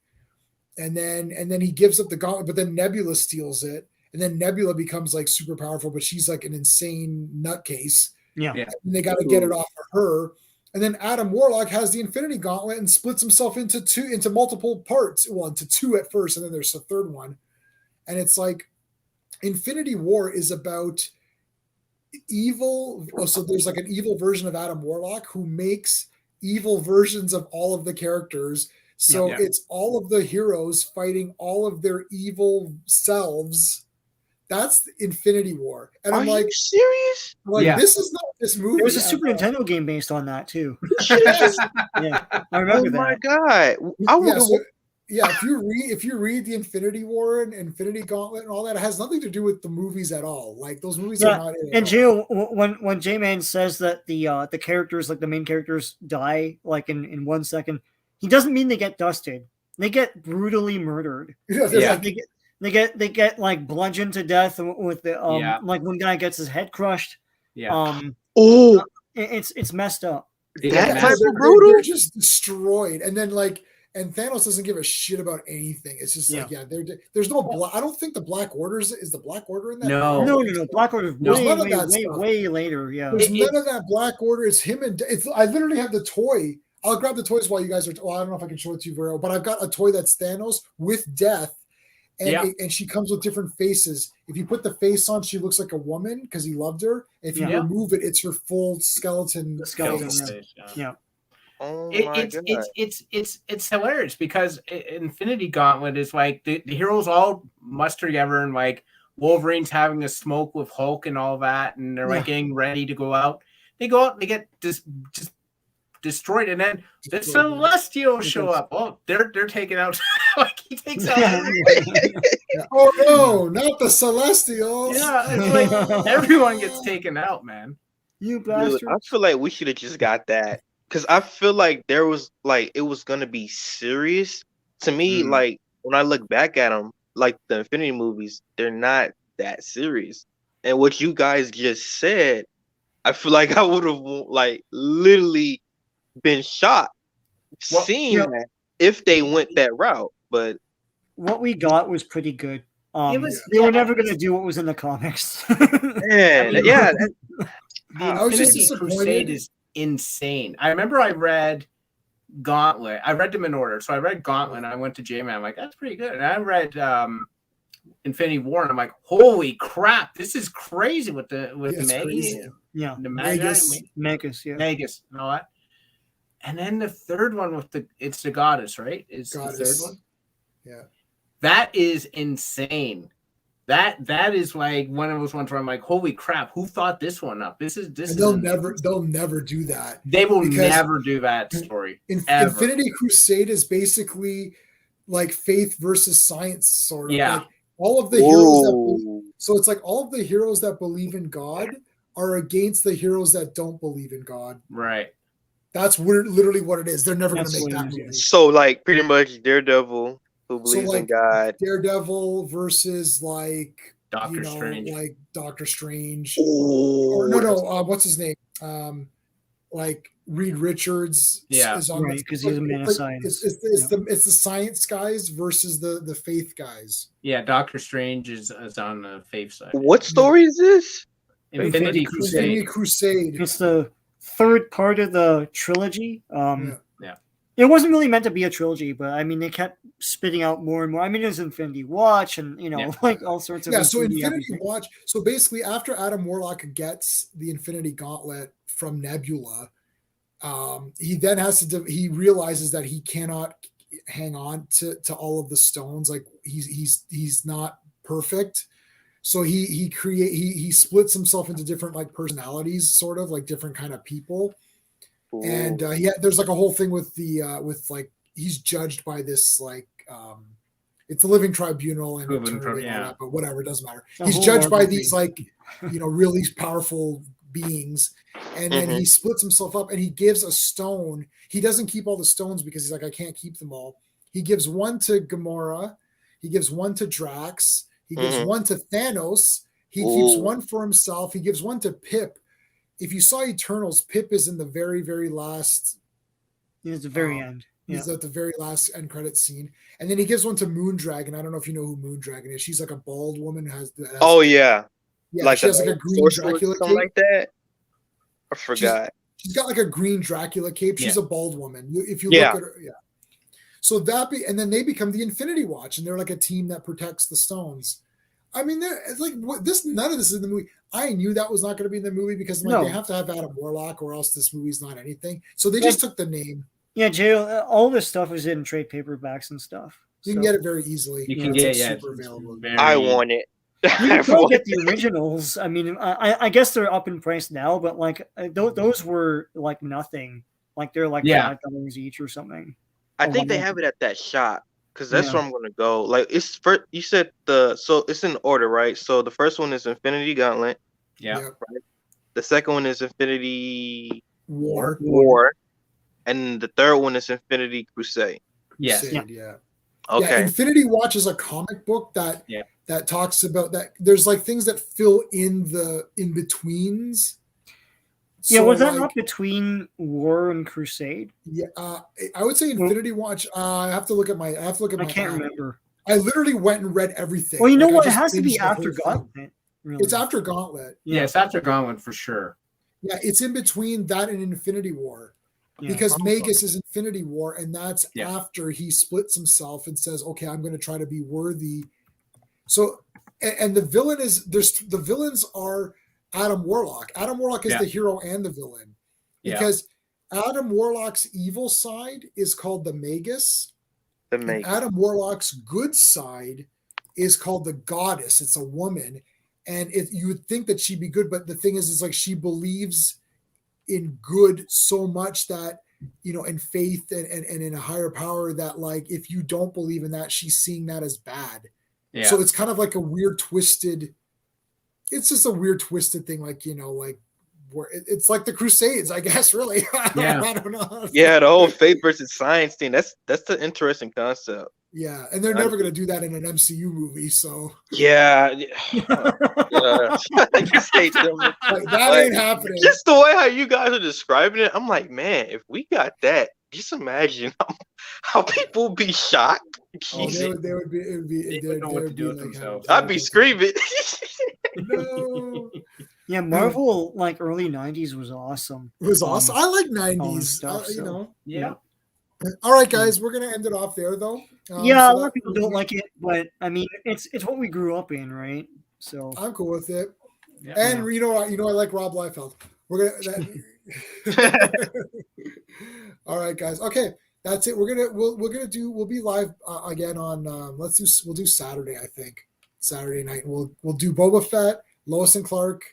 And then he gives up the gauntlet, but then Nebula steals it. And then Nebula becomes like super powerful, but she's like an insane nutcase. Yeah. And they got to get it off of her. And then Adam Warlock has the Infinity Gauntlet and splits himself into multiple parts. Well, into 2 at first, and then there's a third one. And it's like Infinity War is about evil. So there's like an evil version of Adam Warlock who makes evil versions of all of the characters. So it's all of the heroes fighting all of their evil selves. That's Infinity War. And I'm like, serious? This is not this movie. There was a Super Nintendo game based on that too. I remember that. Oh my god! If you read the Infinity War and Infinity Gauntlet and all that, it has nothing to do with the movies at all. Like those movies are not. And Jill, when J-Man says that the characters, like the main characters, die like in 1 second, he doesn't mean they get dusted. They get brutally murdered. They get like bludgeoned to death with the like one guy gets his head crushed. It's messed up. They're just destroyed, and then and Thanos doesn't give a shit about anything. It's just there's no black. I don't think the Black Order is the Black Order in that. No. Black Order way later. Yeah, there's none of that Black Order. It's him and I literally have the toy. I'll grab the toys while you guys are. Well, I don't know if I can show it to you very well, but I've got a toy that's Thanos with Death. And she comes with different faces. If you put the face on, she looks like a woman because he loved her. If you remove it, it's her full skeleton. Yeah. Oh it's hilarious because Infinity Gauntlet is like the heroes all muster together and like Wolverine's having a smoke with Hulk and all that, and they're like getting ready to go out. They go out, they get just destroyed, and then the Celestials show up. Oh, they're taken out. Like he takes out. Oh no, not the Celestials! Yeah, it's like everyone gets taken out, man. You bastard! Dude, I feel like we should have just got that because I feel like there was like it was gonna be serious to me. Like when I look back at them, like the Infinity movies, they're not that serious. And what you guys just said, I feel like I would have like literally been shocked seeing that if they went that route. But what we got was pretty good. They were never going to do what was in the comics. The Infinity Crusade is insane. I remember I read Gauntlet. I read them in order. So I read Gauntlet and I went to J-Man. I'm like, that's pretty good. And I read Infinity War and I'm like, holy crap, this is crazy with the Maggie. Yeah. The Magus, yeah. Magus and all that. And then the third one with it's the Goddess, right? It's the third one. Yeah. That is insane. That is like one of those ones where I'm like, holy crap, who thought this one up? They'll never do that. They will never do that story. Infinity Crusade is basically like faith versus science, sort of. Yeah. Like all of the heroes so it's like all of the heroes that believe in God are against the heroes that don't believe in God. Right. That's literally what it is. They're never going to make that movie. So like pretty much Daredevil, who believes in God. Daredevil versus like Doctor Strange. Like Doctor Strange. Or what's his name? Like Reed Richards is on because he's a man of science. It's the science guys versus the faith guys. Yeah, Doctor Strange is on the faith side. What story is this? Infinity Crusade. It's the third part of the trilogy. It wasn't really meant to be a trilogy, but I mean, they kept spitting out more and more. I mean, there's Infinity Watch and, like all sorts of. Yeah, so Infinity Watch. So basically, after Adam Warlock gets the Infinity Gauntlet from Nebula, he then has to. He realizes that he cannot hang on to all of the stones. Like he's not perfect. So he splits himself into different like personalities, sort of like different kind of people. Ooh. And there's like a whole thing with with like he's judged by this like it's a living tribunal and eternity and all that, but whatever, it doesn't matter. He's judged by these like really powerful beings, and then he splits himself up and he gives a stone. He doesn't keep all the stones because he's like, I can't keep them all. He gives one to Gamora, he gives one to Drax, he gives one to Thanos, he keeps one for himself, he gives one to Pip. If you saw Eternals, Pip is in the very, very last. He's at the very end. He's at the very last end credit scene, and then he gives one to Moondragon. I don't know if you know who Moondragon is. She's like a bald woman who has. Yeah, like she has like a green Dracula cape, like that. I forgot. She's got like a green Dracula cape. She's a bald woman. If you look at her, So and then they become the Infinity Watch, and they're like a team that protects the stones. I mean, it's like none of this is in the movie. I knew that was not going to be in the movie because they have to have Adam Warlock or else this movie's not anything. So they just took the name. Yeah, Jay, all this stuff is in trade paperbacks and stuff. You can get it very easily. You can get super available. I want it. You can still get the originals. I mean, I guess they're up in price now, but like those were like nothing. Like they're like $5 each or something. I think they have it at that shop. Because that's where I'm gonna go. Like it's first, you said so it's in order, right? So the first one is Infinity Gauntlet. Yeah. Right? The second one is Infinity War. And the third one is Infinity Crusade. Yes. Yeah. Okay. Yeah, Infinity Watch is a comic book that talks about that. There's like things that fill in the in betweens. Yeah, was that not between War and Crusade? Yeah, I would say Infinity Watch. I have to look at my. I can't remember. I literally went and read everything. Well, you know what? It has to be after Gauntlet. Really. It's after Gauntlet. Yeah, it's after Gauntlet for sure. Yeah, it's in between that and Infinity War, because Magus is Infinity War, and that's after he splits himself and says, "Okay, I'm going to try to be worthy." So, and the villains are Adam Warlock. Adam Warlock is the hero and the villain, because Adam Warlock's evil side is called the Magus. And Adam Warlock's good side is called the Goddess. It's a woman, and you would think that she'd be good, but the thing is like she believes in good so much that in faith and in a higher power that like if you don't believe in that, she's seeing that as bad. Yeah. So it's kind of like a weird twisted. It's just a weird twisted thing, like like where it's like the Crusades, I guess. Really, I don't know. Yeah, the whole faith versus science thing. That's the interesting concept. Yeah, and they're never going to do that in an MCU movie. So yeah. Like that ain't happening. Just the way how you guys are describing it, I'm like, man, if we got that, just imagine how people would be shocked. Oh, they would be. They would know what to do with themselves. I'd be screaming. No. Yeah, Marvel like early '90s was awesome. It was awesome. I like '90s stuff. You know. Yeah. All right, guys, we're gonna end it off there, though. Yeah, a lot of people don't like it, but I mean, it's what we grew up in, right? So I'm cool with it. Yeah. And you know, I like Rob Liefeld. We're gonna. All right, guys. Okay, that's it. We'll be live again on. We'll do Saturday. I think Saturday night. We'll do Boba Fett, Lois and Clark.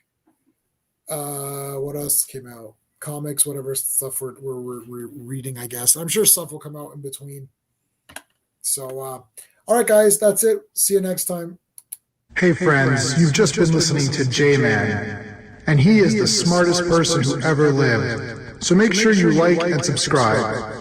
What else came out? Comics, whatever stuff we're reading, I guess. I'm sure stuff will come out in between. So, all right, guys, that's it. See you next time. Hey, friends, you've just been listening to J-Man, and he is the smartest person who ever lived. So make sure you like and subscribe.